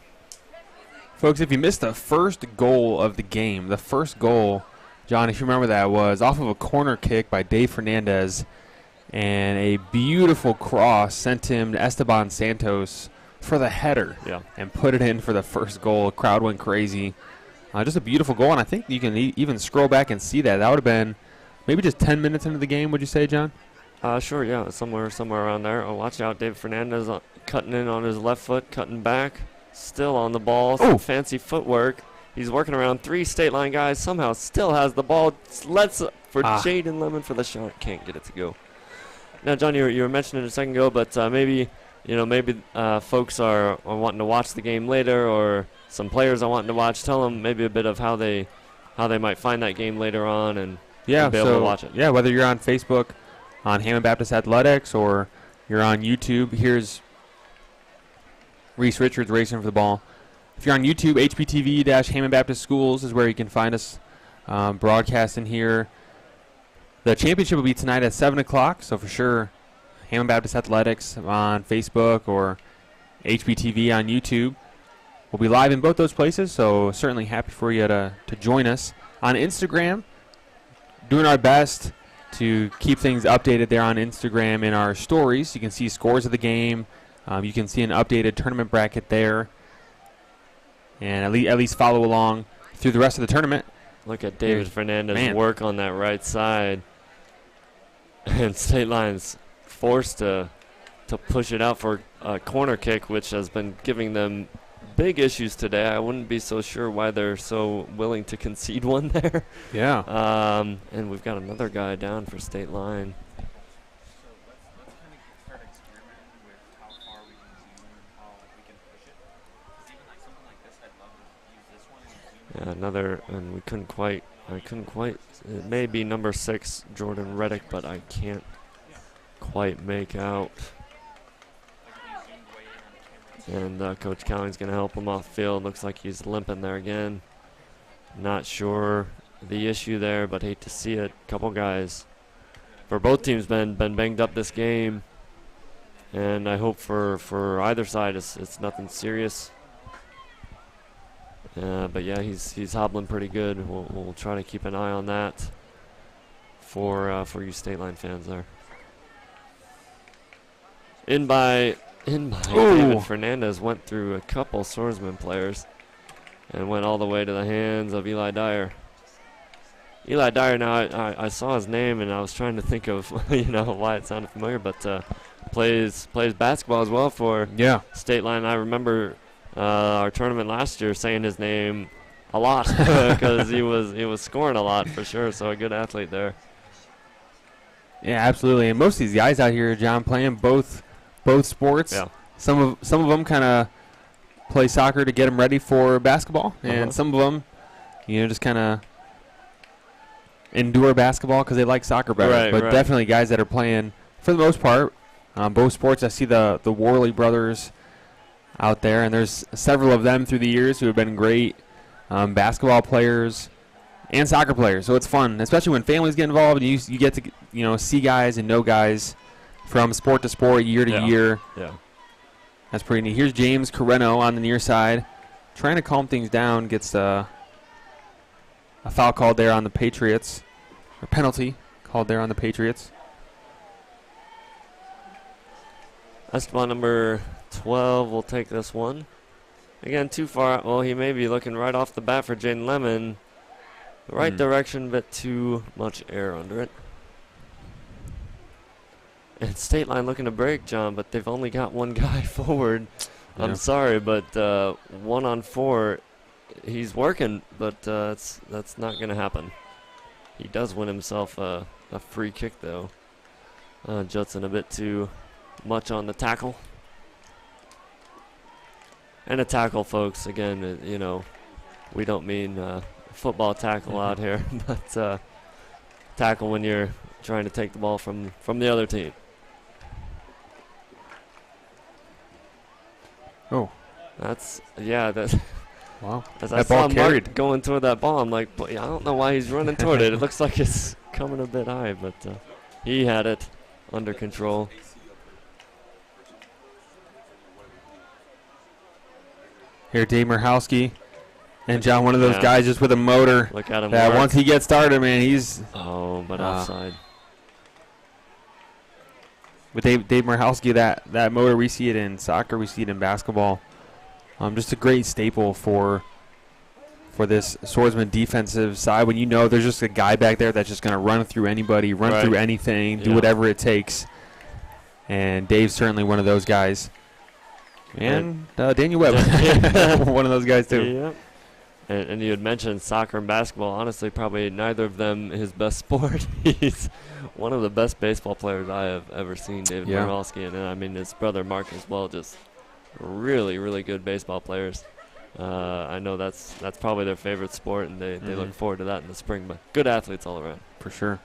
Folks, if you missed the first goal of the game, the first goal, John, if you remember that, was off of a corner kick by Dave Fernandez, and a beautiful cross sent him to Esteban Santos for the header, and put it in for the first goal. The crowd went crazy. Just a beautiful goal, and I think you can even scroll back and see that. That would have been maybe just 10 minutes into the game, would you say, John? Sure, yeah, somewhere around there. Oh, watch out, Dave Fernandez cutting in on his left foot, cutting back. Still on the ball, some fancy footwork. He's working around 3 State Line guys. Somehow still has the ball. Let's for Jaden Lemon for the shot. Can't get it to go. Now, John, you were mentioning it a second ago, but maybe folks are wanting to watch the game later, or some players are wanting to watch. Tell them maybe a bit of how they might find that game later on and be able to watch it. Yeah, whether you're on Facebook, on Hammond Baptist Athletics, or you're on YouTube. Here's Reese Richards racing for the ball. If you're on YouTube, HBTV-Hammond Baptist Schools is where you can find us broadcasting here. The championship will be tonight at 7 o'clock, so for sure, Hammond Baptist Athletics on Facebook or HBTV on YouTube. We'll be live in both those places, so certainly happy for you to join us. On Instagram, doing our best to keep things updated there on Instagram in our stories. You can see scores of the game. You can see an updated tournament bracket there, and at least follow along through the rest of the tournament. Look at David Fernandez work on that right side, and State Line's forced to push it out for a corner kick, which has been giving them big issues today. I wouldn't be so sure why they're so willing to concede one there. Yeah. And we've got another guy down for State Line. Yeah, and I couldn't quite, it may be number 6, Jordan Reddick, but I can't quite make out. And Coach Cowling's going to help him off field. Looks like he's limping there again. Not sure the issue there, but hate to see it. Couple guys for both teams been banged up this game, and I hope for either side it's nothing serious. But yeah, he's hobbling pretty good. We'll try to keep an eye on that for you State Line fans there. In by David Fernandez went through a couple Swordsmen players and went all the way to the hands of Eli Dyer. Eli Dyer, now I saw his name and I was trying to think of why it sounded familiar, but plays basketball as well for State Line. I remember our tournament last year saying his name a lot because he was scoring a lot for sure. So a good athlete there. Yeah, absolutely. And most of these guys out here, John, playing both sports. Yeah. Some of them kind of play soccer to get them ready for basketball, and some of them, just kind of endure basketball because they like soccer better. But definitely guys that are playing for the most part both sports. I see the Worley brothers out there, and there's several of them through the years who have been great basketball players and soccer players. So it's fun, especially when families get involved and you get to see guys and know guys from sport to sport, year to year. Yeah. That's pretty neat. Here's James Carreno on the near side, trying to calm things down. Gets a foul called there on the Patriots, or penalty called there on the Patriots. Esteban number 12 will take this one. Again, too far. Well, he may be looking right off the bat for Jaden Lemon. Right direction, but too much air under it. And State Line looking to break, John, but they've only got one guy forward. Yeah. I'm sorry, but 1-on-4, he's working, but that's not going to happen. He does win himself a free kick, though. Judson a bit too much on the tackle. And a tackle, folks, again, you know, we don't mean football tackle out here, but tackle when you're trying to take the ball from the other team. Oh. That's Wow. As that I ball saw carried. Mark going toward that ball, I'm like, boy, I don't know why he's running toward it. It looks like it's coming a bit high, but he had it under control. Here, Dave Murhowski. And John, one of those guys just with a motor. Look at him. That once he gets started, man, he's... Oh, but offside. With Dave Murhowski, that motor, we see it in soccer, we see it in basketball. Just a great staple for this Swordsman defensive side. When you know there's just a guy back there that's just going to run through anybody, run through anything, do whatever it takes. And Dave's certainly one of those guys. And Daniel Webb, one of those guys too. Yep. And you had mentioned soccer and basketball. Honestly, probably neither of them his best sport. He's one of the best baseball players I have ever seen, David Murhowski. And I mean, his brother Mark as well, just really, really good baseball players. I know that's probably their favorite sport, and they look forward to that in the spring. But good athletes all around. For sure.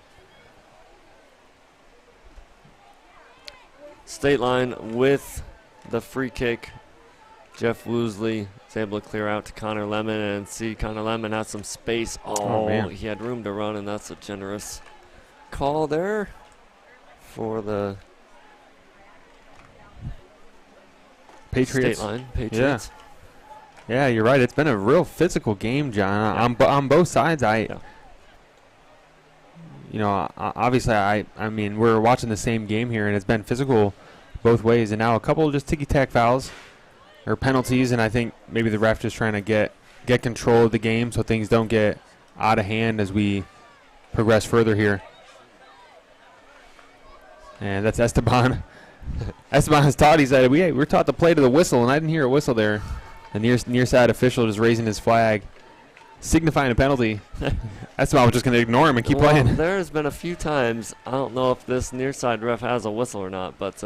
State Line with the free kick. Jeff Woosley is able to clear out to Connor Lemon, and see Connor Lemon has some space. Oh, man. He had room to run, and that's a generous call there for the Patriots. State Line. Patriots. Yeah, you're right. It's been a real physical game, John. On both sides, you know, obviously, I mean, we're watching the same game here, and it's been physical both ways. And now a couple of just ticky-tack fouls or penalties, and I think maybe the ref just trying to get control of the game so things don't get out of hand as we progress further here. And that's Esteban. Esteban has taught. He said we're taught to play to the whistle, and I didn't hear a whistle there. The near side official just raising his flag, signifying a penalty. Esteban was just going to ignore him and keep playing. There's been a few times. I don't know if this near side ref has a whistle or not, but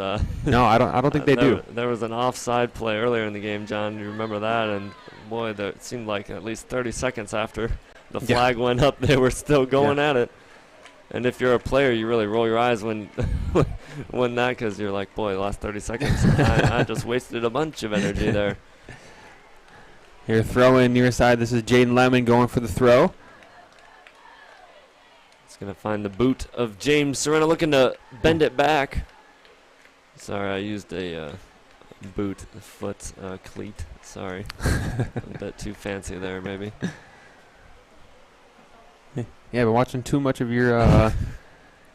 no, I don't think they do. There was an offside play earlier in the game, John. You remember that? And boy, it seemed like at least 30 seconds after the flag went up, they were still going at it. And if you're a player, you really roll your eyes when that, because you're like, boy, the last 30 seconds, I just wasted a bunch of energy there. Here, throw in near side. This is Jaden Lemon going for the throw. He's going to find the boot of James Serena, looking to bend it back. Sorry, I used a boot foot cleat. Sorry. A bit too fancy there, maybe. Yeah, but watching too much of your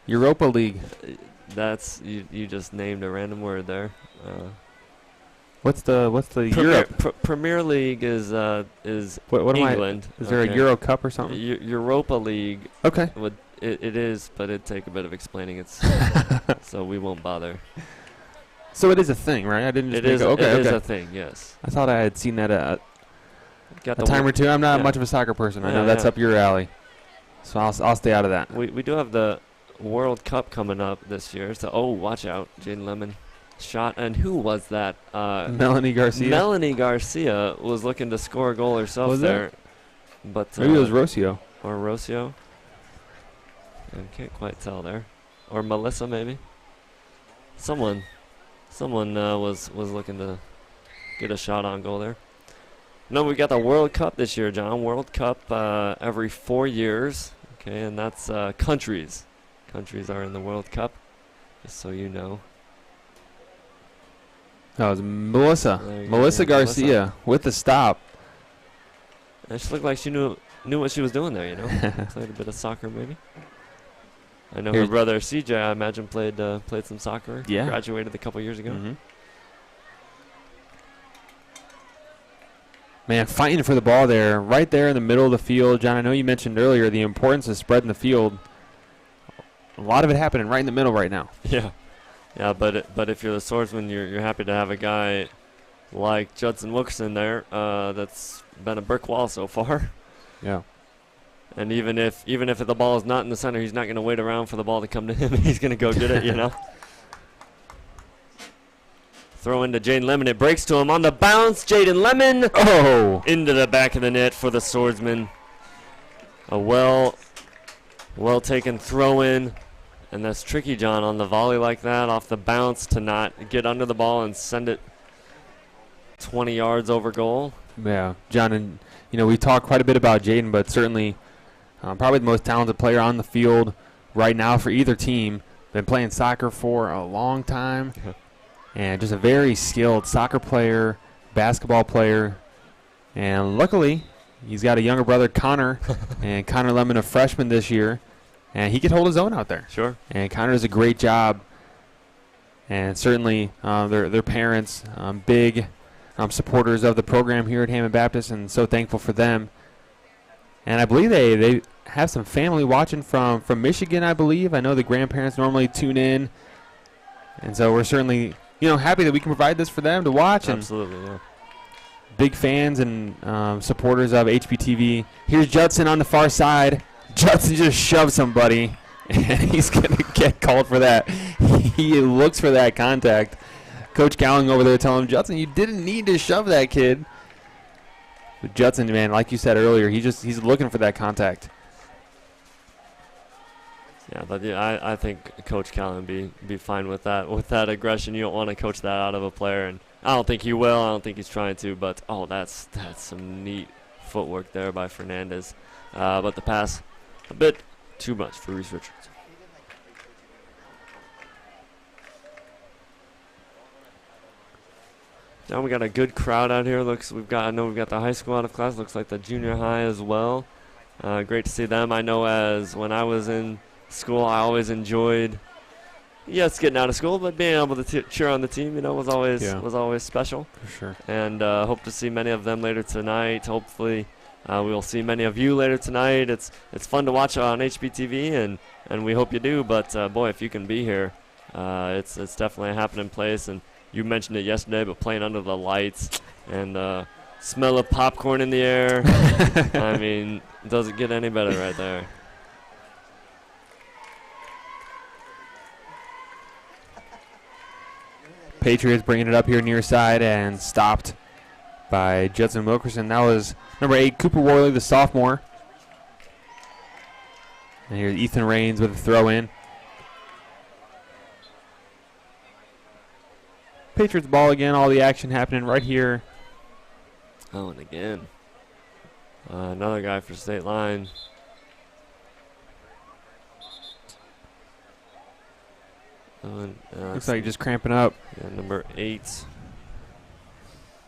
Europa League. That's you just named a random word there. What's the Europe? Premier League is what England. Is there a Euro Cup or something? Europa League. Okay. It is, but it'd take a bit of explaining. It's so we won't bother. So it is a thing, right? I didn't just It is okay. a thing, yes. I thought I had seen that a Got the time or two. I'm not much of a soccer person. I know that's up your alley, so I'll stay out of that. We do have the World Cup coming up this year, so watch out, Jaden Lemon. Shot, and who was that? Melanie Garcia. Melanie Garcia was looking to score a goal herself there. But maybe it was Rocio. Or Rocio. I can't quite tell there. Or Melissa, maybe. Someone was looking to get a shot on goal there. No, we got the World Cup this year, John. World Cup every 4 years. Okay, and that's countries. Countries are in the World Cup, just so you know. That was Melissa Garcia with the stop. And she looked like she knew what she was doing there, you know. Played a bit of soccer, maybe. I know her brother CJ, I imagine, played some soccer. Yeah. Graduated a couple years ago. Mm-hmm. Man, fighting for the ball there, right there in the middle of the field. John, I know you mentioned earlier the importance of spreading the field. A lot of it happening right in the middle right now. Yeah. Yeah, but if you're the Swordsman, you're happy to have a guy like Judson Wilkerson there that's been a brick wall so far. Yeah. And even if the ball is not in the center, he's not going to wait around for the ball to come to him. He's going to go get it, you know. Throw into Jaden Lemon. It breaks to him on the bounce. Jaden Lemon into the back of the net for the Swordsman. A well taken throw in. And that's tricky, John, on the volley like that, off the bounce, to not get under the ball and send it 20 yards over goal. Yeah, John, and we talked quite a bit about Jaden, but certainly probably the most talented player on the field right now for either team. Been playing soccer for a long time, and just a very skilled soccer player, basketball player. And luckily, he's got a younger brother, Connor, and Connor Lemon, a freshman this year. And he could hold his own out there. Sure. And Connor does a great job. And certainly their parents, big supporters of the program here at Hammond Baptist, and so thankful for them. And I believe they have some family watching from Michigan, I believe. I know the grandparents normally tune in. And so we're certainly, happy that we can provide this for them to watch. Absolutely, yeah. Big fans and supporters of HBTV. Here's Judson on the far side. Judson just shoved somebody, and he's going to get called for that. He looks for that contact. Coach Cowling over there telling him, Judson, you didn't need to shove that kid. But Judson, man, like you said earlier, he's looking for that contact. Yeah, but yeah, I think Coach Cowling be fine with that aggression. You don't want to coach that out of a player, and I don't think he will. I don't think he's trying to, but that's some neat footwork there by Fernandez. But the pass, a bit too much for Reese Richards. Now we got a good crowd out here. I know we've got the high school out of class. Looks like the junior high as well. Great to see them. I know as when I was in school, I always enjoyed, getting out of school, but being able to cheer on the team, was always special. For sure. And hope to see many of them later tonight. Hopefully. We will see many of you later tonight. It's fun to watch on HBTV, and we hope you do. But, boy, if you can be here, it's definitely a happening place. And you mentioned it yesterday, but playing under the lights and smell of popcorn in the air. I mean, does it get any better right there? Patriots bringing it up here near side and stopped by Judson Wilkerson. That was number 8, Cooper Worley, the sophomore. And here's Ethan Raines with a throw in. Patriots ball again, all the action happening right here. Oh, and again. Another guy for State Line. Looks like just cramping up. Yeah, number 8,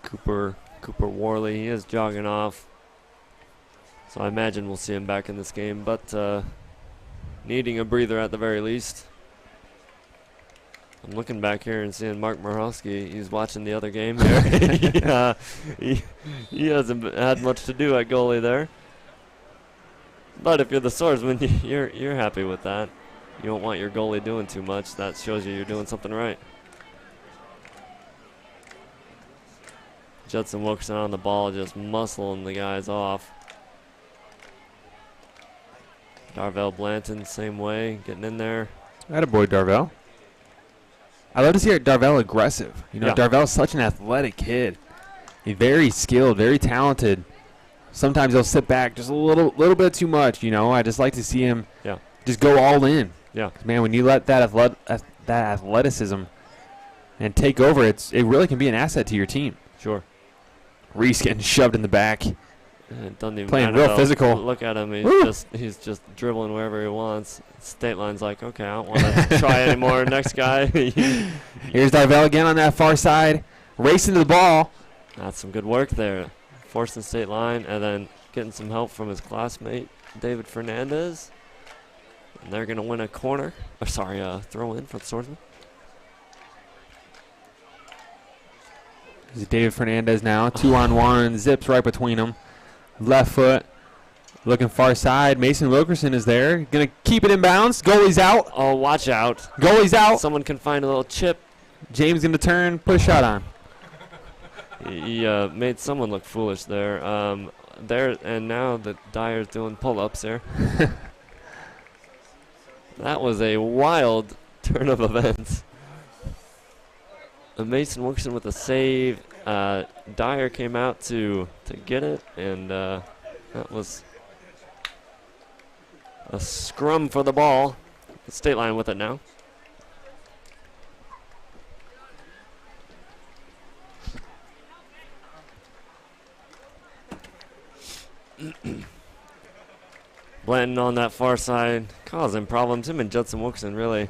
Cooper Worley. He is jogging off. So I imagine we'll see him back in this game, but needing a breather at the very least. I'm looking back here and seeing Mark Marowski. He's watching the other game here. He hasn't had much to do at goalie there. But if you're the Swordsman, you're happy with that. You don't want your goalie doing too much. That shows you're doing something right. Judson Wilkerson on the ball, just muscling the guys off. Darvell Blanton, same way, getting in there. Attaboy, Darvell. I love to see Darvell aggressive. Darvell's such an athletic kid. He's very skilled, very talented. Sometimes he'll sit back just a little bit too much. I just like to see him just go all in. Yeah. Man, when you let that athleticism and take over, it really can be an asset to your team. Sure. Reese getting shoved in the back. Playing real physical. Look at him. He's just dribbling wherever he wants. State Line's like, okay, I don't want to try anymore. Next guy. Here's Darvell again on that far side. Racing to the ball. That's some good work there. Forcing State Line and then getting some help from his classmate, David Fernandez. And they're going to win a corner. Throw in for the Swordsman. This is David Fernandez now. 2-on-1. Zips right between them. Left foot. Looking far side. Mason Wilkerson is there. Going to keep it in bounds. Goalie's out. Oh, watch out. Goalie's out. Someone can find a little chip. James going to turn, put a shot on. He made someone look foolish there. And now the Dyer's doing pull-ups there. That was a wild turn of events. Mason Wilkerson with a save. Dyer came out to get it, and that was a scrum for the ball. The state line with it now. Blanton on that far side causing problems. Him and Judson Wilkerson really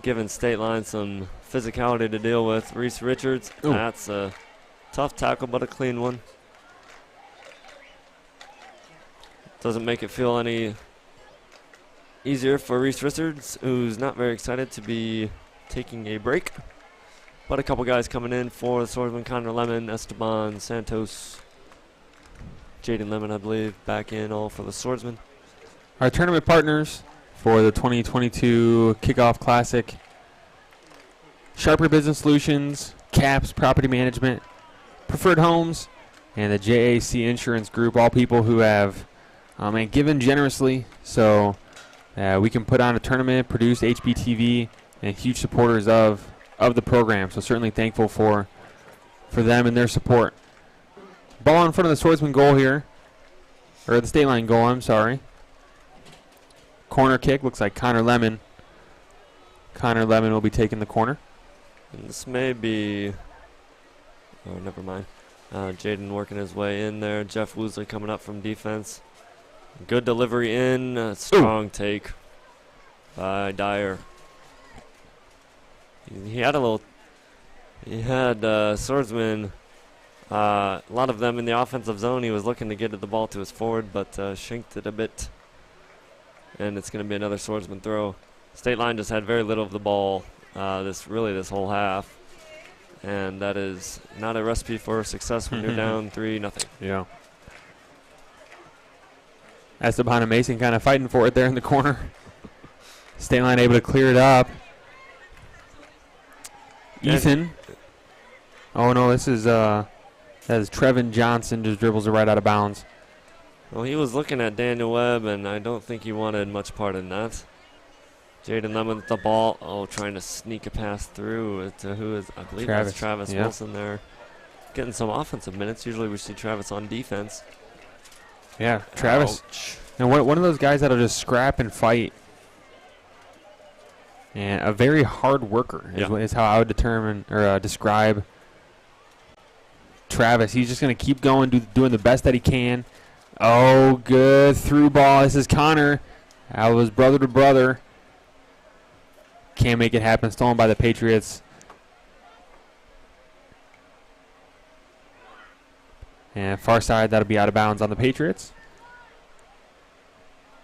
giving state line some physicality to deal with. Reese Richards, that's a tough tackle, but a clean one. Doesn't make it feel any easier for Reese Richards, who's not very excited to be taking a break. But a couple guys coming in for the Swordsman: Connor Lemon, Esteban Santos, Jaden Lemon, I believe, back in all for the Swordsman. Our tournament partners for the 2022 Kickoff Classic: Sharper Business Solutions, CAPS Property Management, Preferred Homes, and the JAC Insurance Group, all people who have and given generously so we can put on a tournament, produce HBTV, and huge supporters of the program. So certainly thankful for them and their support. Ball in front of the Swordsman goal here, or the state line goal, I'm sorry. Corner kick, looks like Connor Lemon. Connor Lemon will be taking the corner. And this may be, oh, never mind. Jaden working his way in there. Jeff Woosley coming up from defense. Good delivery in, strong take by Dyer. He had Swordsman, a lot of them in the offensive zone. He was looking to get the ball to his forward, but shanked it a bit. And it's going to be another Swordsman throw. State line just had very little of the ball this whole half. And that is not a recipe for success when you're down 3-0. Yeah. Esteban and Mason kind of fighting for it there in the corner. State line able to clear it up. Ethan. Oh no, that is Trevin Johnson, just dribbles it right out of bounds. Well, he was looking at Daniel Webb, and I don't think he wanted much part in that. Jaden Lemon with the ball. Oh, trying to sneak a pass through to who is, I believe that's Travis Wilson there. Getting some offensive minutes. Usually we see Travis on defense. Yeah, Travis. Ouch. And one of those guys that'll just scrap and fight. And a very hard worker is how I would describe Travis. He's just going to keep going, doing the best that he can. Oh, good through ball. This is Connor. That was brother to brother. Can't make it happen. Stolen by the Patriots. And far side, that'll be out of bounds on the Patriots.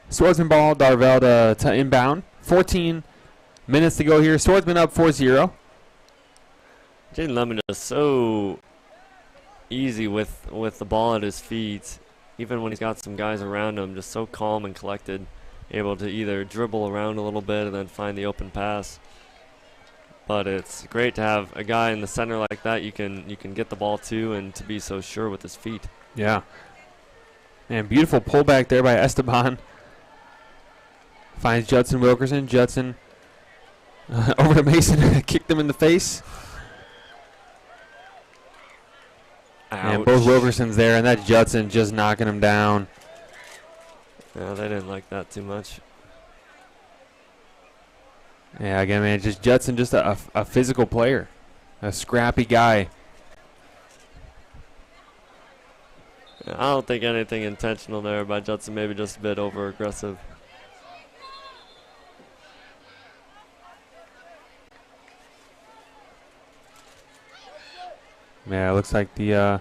Swordsman ball, Darvell to inbound. 14 minutes to go here. Swordsman up 4-0. Jaden Lemon is so easy with the ball at his feet. Even when he's got some guys around him, just so calm and collected. Able to either dribble around a little bit and then find the open pass. But it's great to have a guy in the center like that you can get the ball to, and to be so sure with his feet. Yeah. And beautiful pullback there by Esteban. Finds Judson Wilkerson. Judson over to Mason. Kicked him in the face. Ouch. And both Wilkersons there, and that's Judson just knocking him down. Yeah, they didn't like that too much. Yeah, again, man, just Judson, just a physical player, a scrappy guy. Yeah, I don't think anything intentional there by Judson, maybe just a bit over-aggressive. Yeah, it looks like the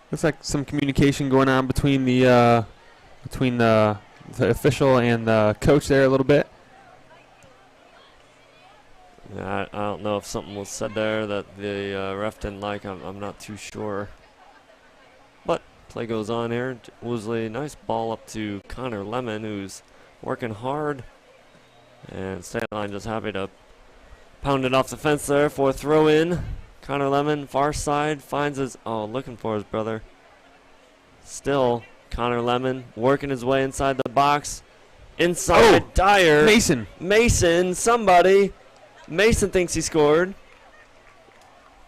looks like some communication going on between the the official and the coach there a little bit. Yeah, I don't know if something was said there that the ref didn't like. I'm not too sure. But play goes on here. Woosley, nice ball up to Connor Lemon, who's working hard. And State Line just happy to pound it off the fence there for a throw in. Connor Lemon, far side, finds his, looking for his brother. Still, Connor Lemon working his way inside the box. Inside, Dyer. Mason, somebody. Mason thinks he scored.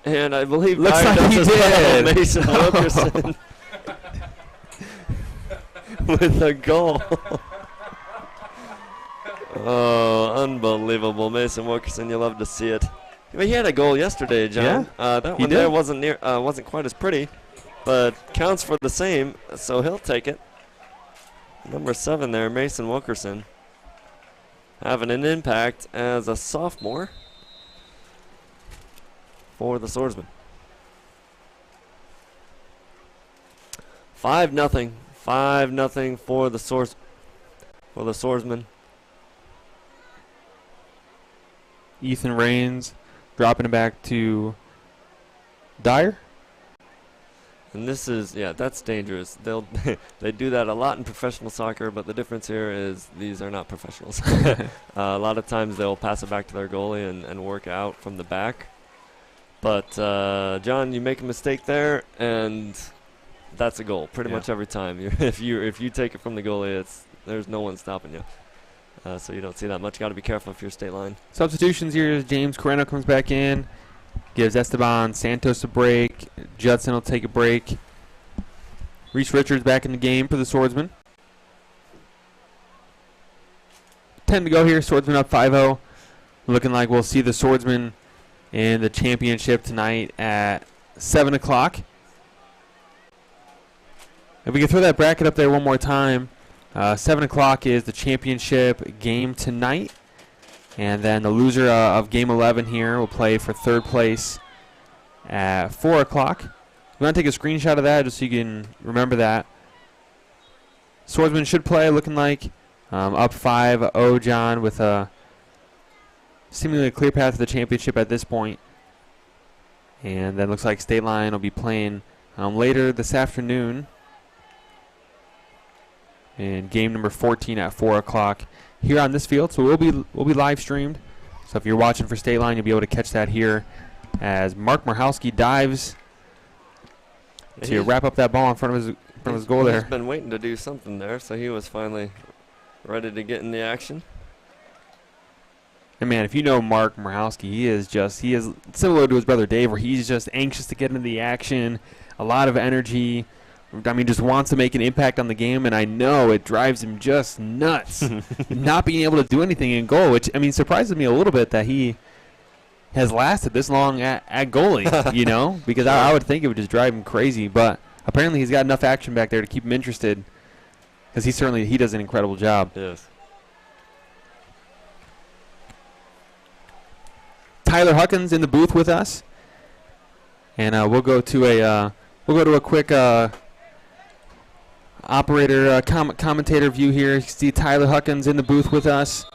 And I believe looks Dyer like does he as did. well. Mason Wilkerson with a goal. Oh, unbelievable. Mason Wilkerson, you love to see it. But he had a goal yesterday, John. Yeah, that one there wasn't quite as pretty, but counts for the same, so he'll take it. Number 7 there, Mason Wilkerson, having an impact as a sophomore for the Swordsmen. 5-0. 5-0 for the Swordsmen. Ethan Rains dropping it back to Dyer. And this is, that's dangerous. They do that a lot in professional soccer, but the difference here is these are not professionals. A lot of times they'll pass it back to their goalie and work out from the back. But John, you make a mistake there, and that's a goal pretty much every time. If you take it from the goalie, there's no one stopping you. So you don't see that much. Got to be careful if you're State Line. Substitutions here as James Coreno comes back in. Gives Esteban Santos a break. Judson will take a break. Reese Richards back in the game for the Swordsmen. 10 to go here. Swordsmen up 5-0. Looking like we'll see the Swordsmen in the championship tonight at 7 o'clock. If we can throw that bracket up there one more time. 7 o'clock is the championship game tonight. And then the loser of Game 11 here will play for third place at 4 o'clock. We want to take a screenshot of that just so you can remember that. Swordsmen should play looking like up 5-0, John, with a seemingly a clear path to the championship at this point. And then looks like State Line will be playing later this afternoon in game number 14 at 4 o'clock here on this field. So we'll be live streamed. So if you're watching for State Line, you'll be able to catch that here as Mark Marhowski dives to wrap up that ball in front of his goal there. He's been waiting to do something there, so he was finally ready to get in the action. And man, if you know Mark Marhowski, he is similar to his brother Dave, where he's just anxious to get into the action, a lot of energy. I mean, just wants to make an impact on the game, and I know it drives him just nuts not being able to do anything in goal, which, I mean, surprises me a little bit that he has lasted this long at goalie, you know, because I would think it would just drive him crazy, but apparently he's got enough action back there to keep him interested because he does an incredible job. Yes. Tyler Huckins in the booth with us, and we'll go to a quick operator commentator view here. You can see Tyler Huckins in the booth with us.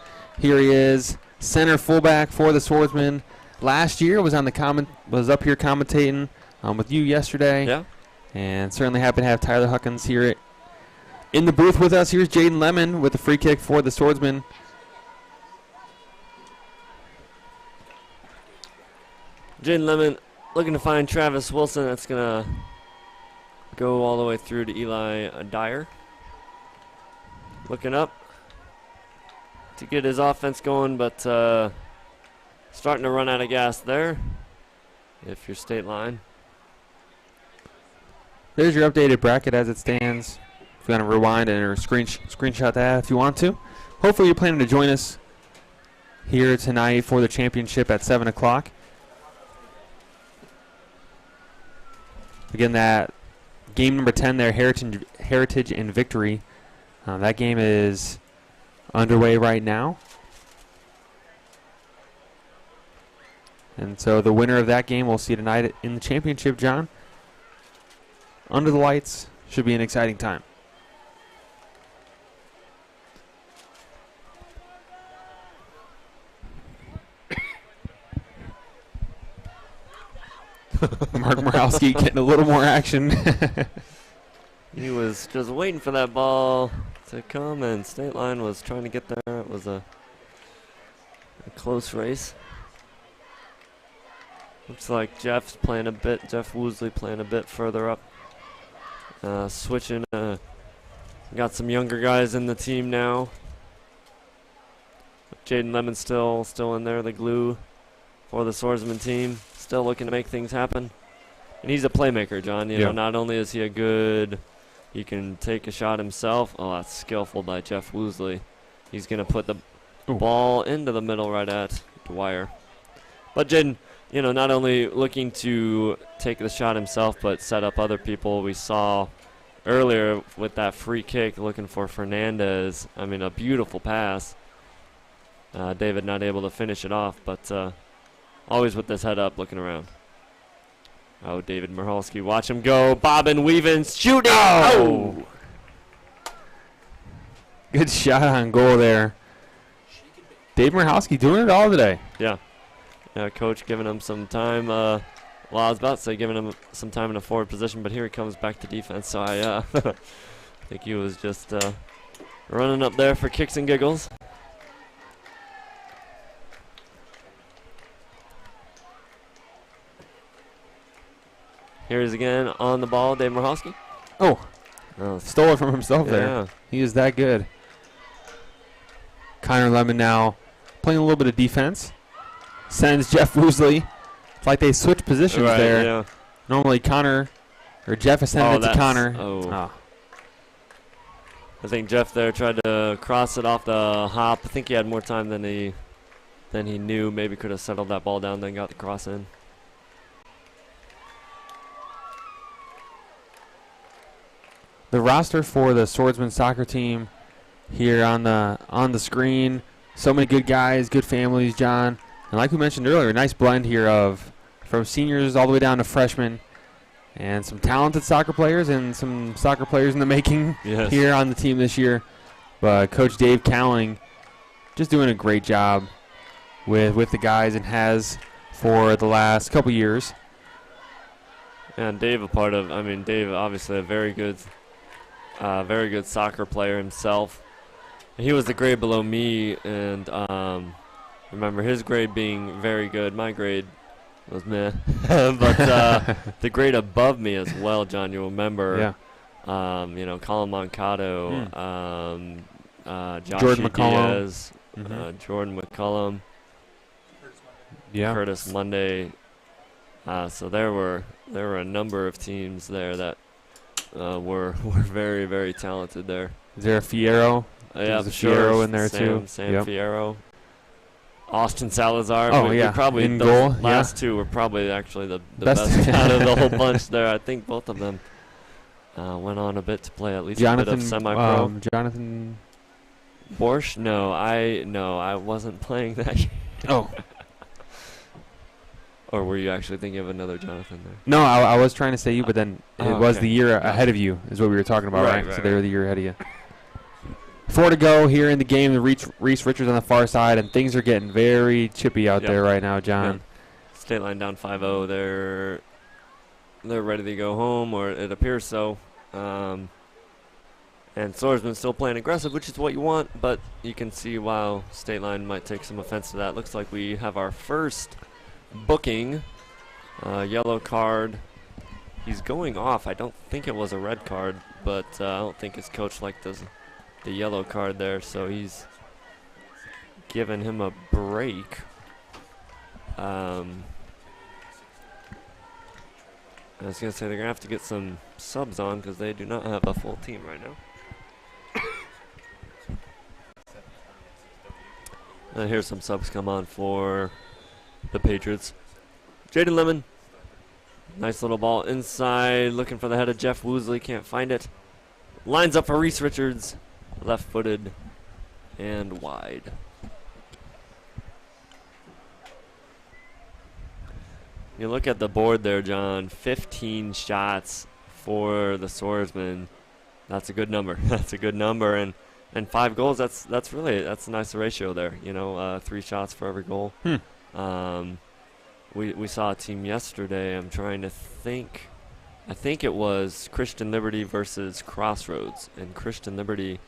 Here he is, center fullback for the Swordsmen. Last year was up here commentating with you yesterday. Yeah. And certainly happy to have Tyler Huckins here in the booth with us. Here's Jaden Lemon with the free kick for the Swordsmen. Jaden Lemon looking to find Travis Wilson. That's going to go all the way through to Eli Dyer. Looking up to get his offense going, but starting to run out of gas there if you're State Line. There's your updated bracket as it stands. If you want to rewind or screenshot that if you want to. Hopefully you're planning to join us here tonight for the championship at 7 o'clock. Again, that game number 10 there, Heritage and Victory. That game is underway right now. And so the winner of that game we'll see tonight in the championship, John. Under the lights, should be an exciting time. Mark Morowski getting a little more action. He was just waiting for that ball to come, and State Line was trying to get there. It was a close race. Looks like Jeff Woosley playing a bit further up. Switching, got some younger guys in the team now. Jaden Lemon still in there, the glue for the Swordsman team. Still looking to make things happen. And he's a playmaker, John. You know, not only is he he can take a shot himself. Oh, that's skillful by Jeff Woosley. He's going to put the ball into the middle right at Dwyer. But Jaden, you know, not only looking to take the shot himself, but set up other people. We saw earlier with that free kick looking for Fernandez. I mean, a beautiful pass. David not able to finish it off, but always with this head up looking around. Oh, David Michalski, watch him go. Bobbin, weaving, shooting. Oh! Good shot on goal there. Dave Michalski doing it all today. Yeah. Coach giving him some time. Well, I was about to say giving him some time in a forward position, but here he comes back to defense. So I think he was just running up there for kicks and giggles. Here's again on the ball, Dave Michalski. Oh, stole it from himself there. Yeah. He is that good. Connor Lemon now playing a little bit of defense. Sends Jeff Woosley. It's like they switch positions there. Yeah. Normally Connor or Jeff is sending it to Connor. I think Jeff there tried to cross it off the hop. I think he had more time than he knew. Maybe could have settled that ball down, then got the cross in. The roster for the Swordsman soccer team here on the screen. So many good guys, good families, John. And like we mentioned earlier, a nice blend here of from seniors all the way down to freshmen. And some talented soccer players and some soccer players in the making here on the team this year. But Coach Dave Cowling just doing a great job with the guys and has for the last couple years. And Dave Dave obviously a very good soccer player himself. He was the grade below me, and remember his grade being very good. My grade was meh. But the grade above me as well, John, you'll remember. Yeah. Colin Moncato, Josh Jordan McCollum. Diaz, Jordan McCollum, Curtis Monday. So there were a number of teams there that were very, very talented there. Is there a Fierro? Yeah, Fierro in there too. Sam Fierro. Austin Salazar. Probably in those goal. Last two were probably actually the best out of the whole bunch there. I think both of them went on a bit to play at least a bit of semi-pro. Jonathan Borsch? No, I wasn't playing that year. Oh. Or were you actually thinking of another Jonathan there? No, I was trying to say you, but then it was the year ahead of you is what we were talking about, right? So they were the year ahead of you. 4 to go here in the game. The Reese Richards on the far side, and things are getting very chippy out there right now, John. Yeah. State Line down 5-0. They're ready to go home, or it appears so. And Swordsman still playing aggressive, which is what you want, but you can see while State Line might take some offense to that. Looks like we have our first booking. Yellow card. He's going off. I don't think it was a red card, but I don't think his coach liked the yellow card there, so he's giving him a break. I was going to say they're going to have to get some subs on because they do not have a full team right now. And here's some subs come on for the Patriots. Jaden Lemon. Nice little ball inside, looking for the head of Jeff Woosley, can't find it. Lines up for Reese Richards, left-footed and wide. You look at the board there, John, 15 shots for the Swordsmen. That's a good number. That's a good number, and 5 goals. That's a nice ratio there. 3 shots for every goal. we saw a team yesterday. I'm trying to think. I think it was Christian Liberty versus Crossroads, and Christian Liberty,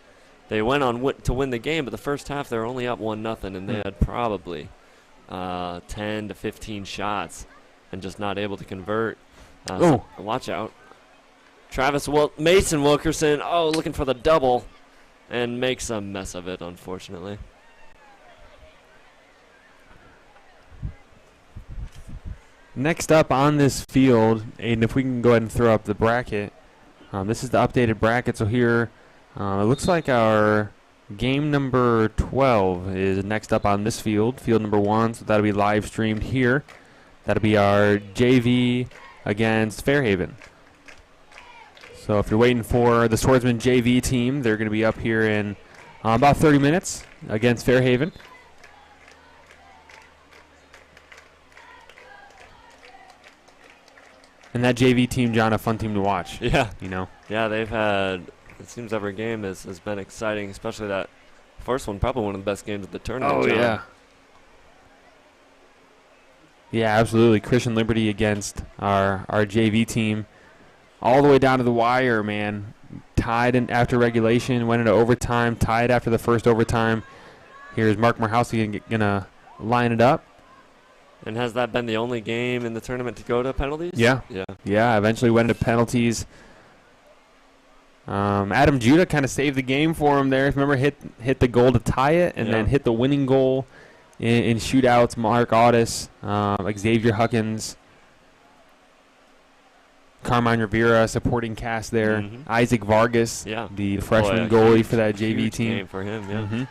they went on to win the game, but the first half they were only up 1-0, and they had probably 10 to 15 shots and just not able to convert. So watch out. Mason Wilkerson, looking for the double, and makes a mess of it, unfortunately. Next up on this field, Aiden, if we can go ahead and throw up the bracket. This is the updated bracket. So here, it looks like our game number 12 is next up on this field, field number 1. So that'll be live streamed here. That'll be our JV against Fairhaven. So if you're waiting for the Swordsmen JV team, they're going to be up here in about 30 minutes against Fairhaven. And that JV team, John, a fun team to watch. Yeah. You know? Yeah, they've had, it seems every game has been exciting, especially that first one, probably one of the best games of the tournament. Oh, John. yeah. Yeah, absolutely. Christian Liberty against our JV team. All the way down to the wire, man. Tied after regulation, went into overtime, tied after the first overtime. Here's Mark Marhowski going to line it up. And has that been the only game in the tournament to go to penalties? Yeah. Yeah, eventually went into penalties. Adam Judah kind of saved the game for him there. Remember, hit the goal to tie it, and then hit the winning goal in shootouts. Mark Audis, Xavier Huckins, Carmine Rivera supporting cast there. Isaac Vargas, the freshman goalie for that JV team. Game for him,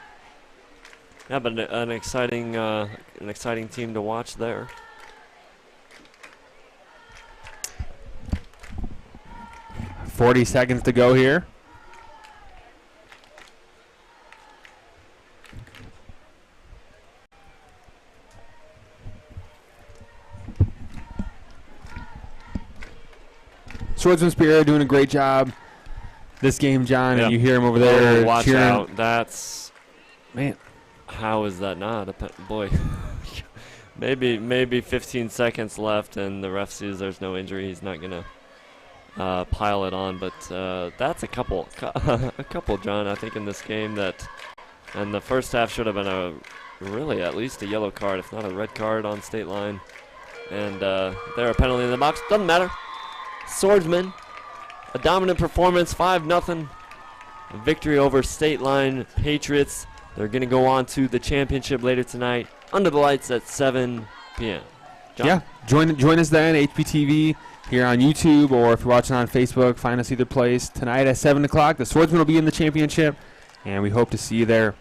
Yeah, but an exciting team to watch there. .40 seconds to go here. Swordsman Spirit doing a great job this game, John, and you hear him over there watch cheering. Out. That's, man. How is that not? Boy, maybe 15 seconds left, and the ref sees there's no injury. He's not gonna pile it on, but that's a couple, John. I think in this game that, and the first half should have been really at least a yellow card, if not a red card on state line, and there a penalty in the box. Doesn't matter. Swordsmen, a dominant performance, 5-0 victory over State Line Patriots. They're going to go on to the championship later tonight under the lights at 7 p.m. John? Yeah, join us then, HPTV, here on YouTube, or if you're watching on Facebook, find us either place. Tonight at 7 o'clock, the Swordsmen will be in the championship, and we hope to see you there.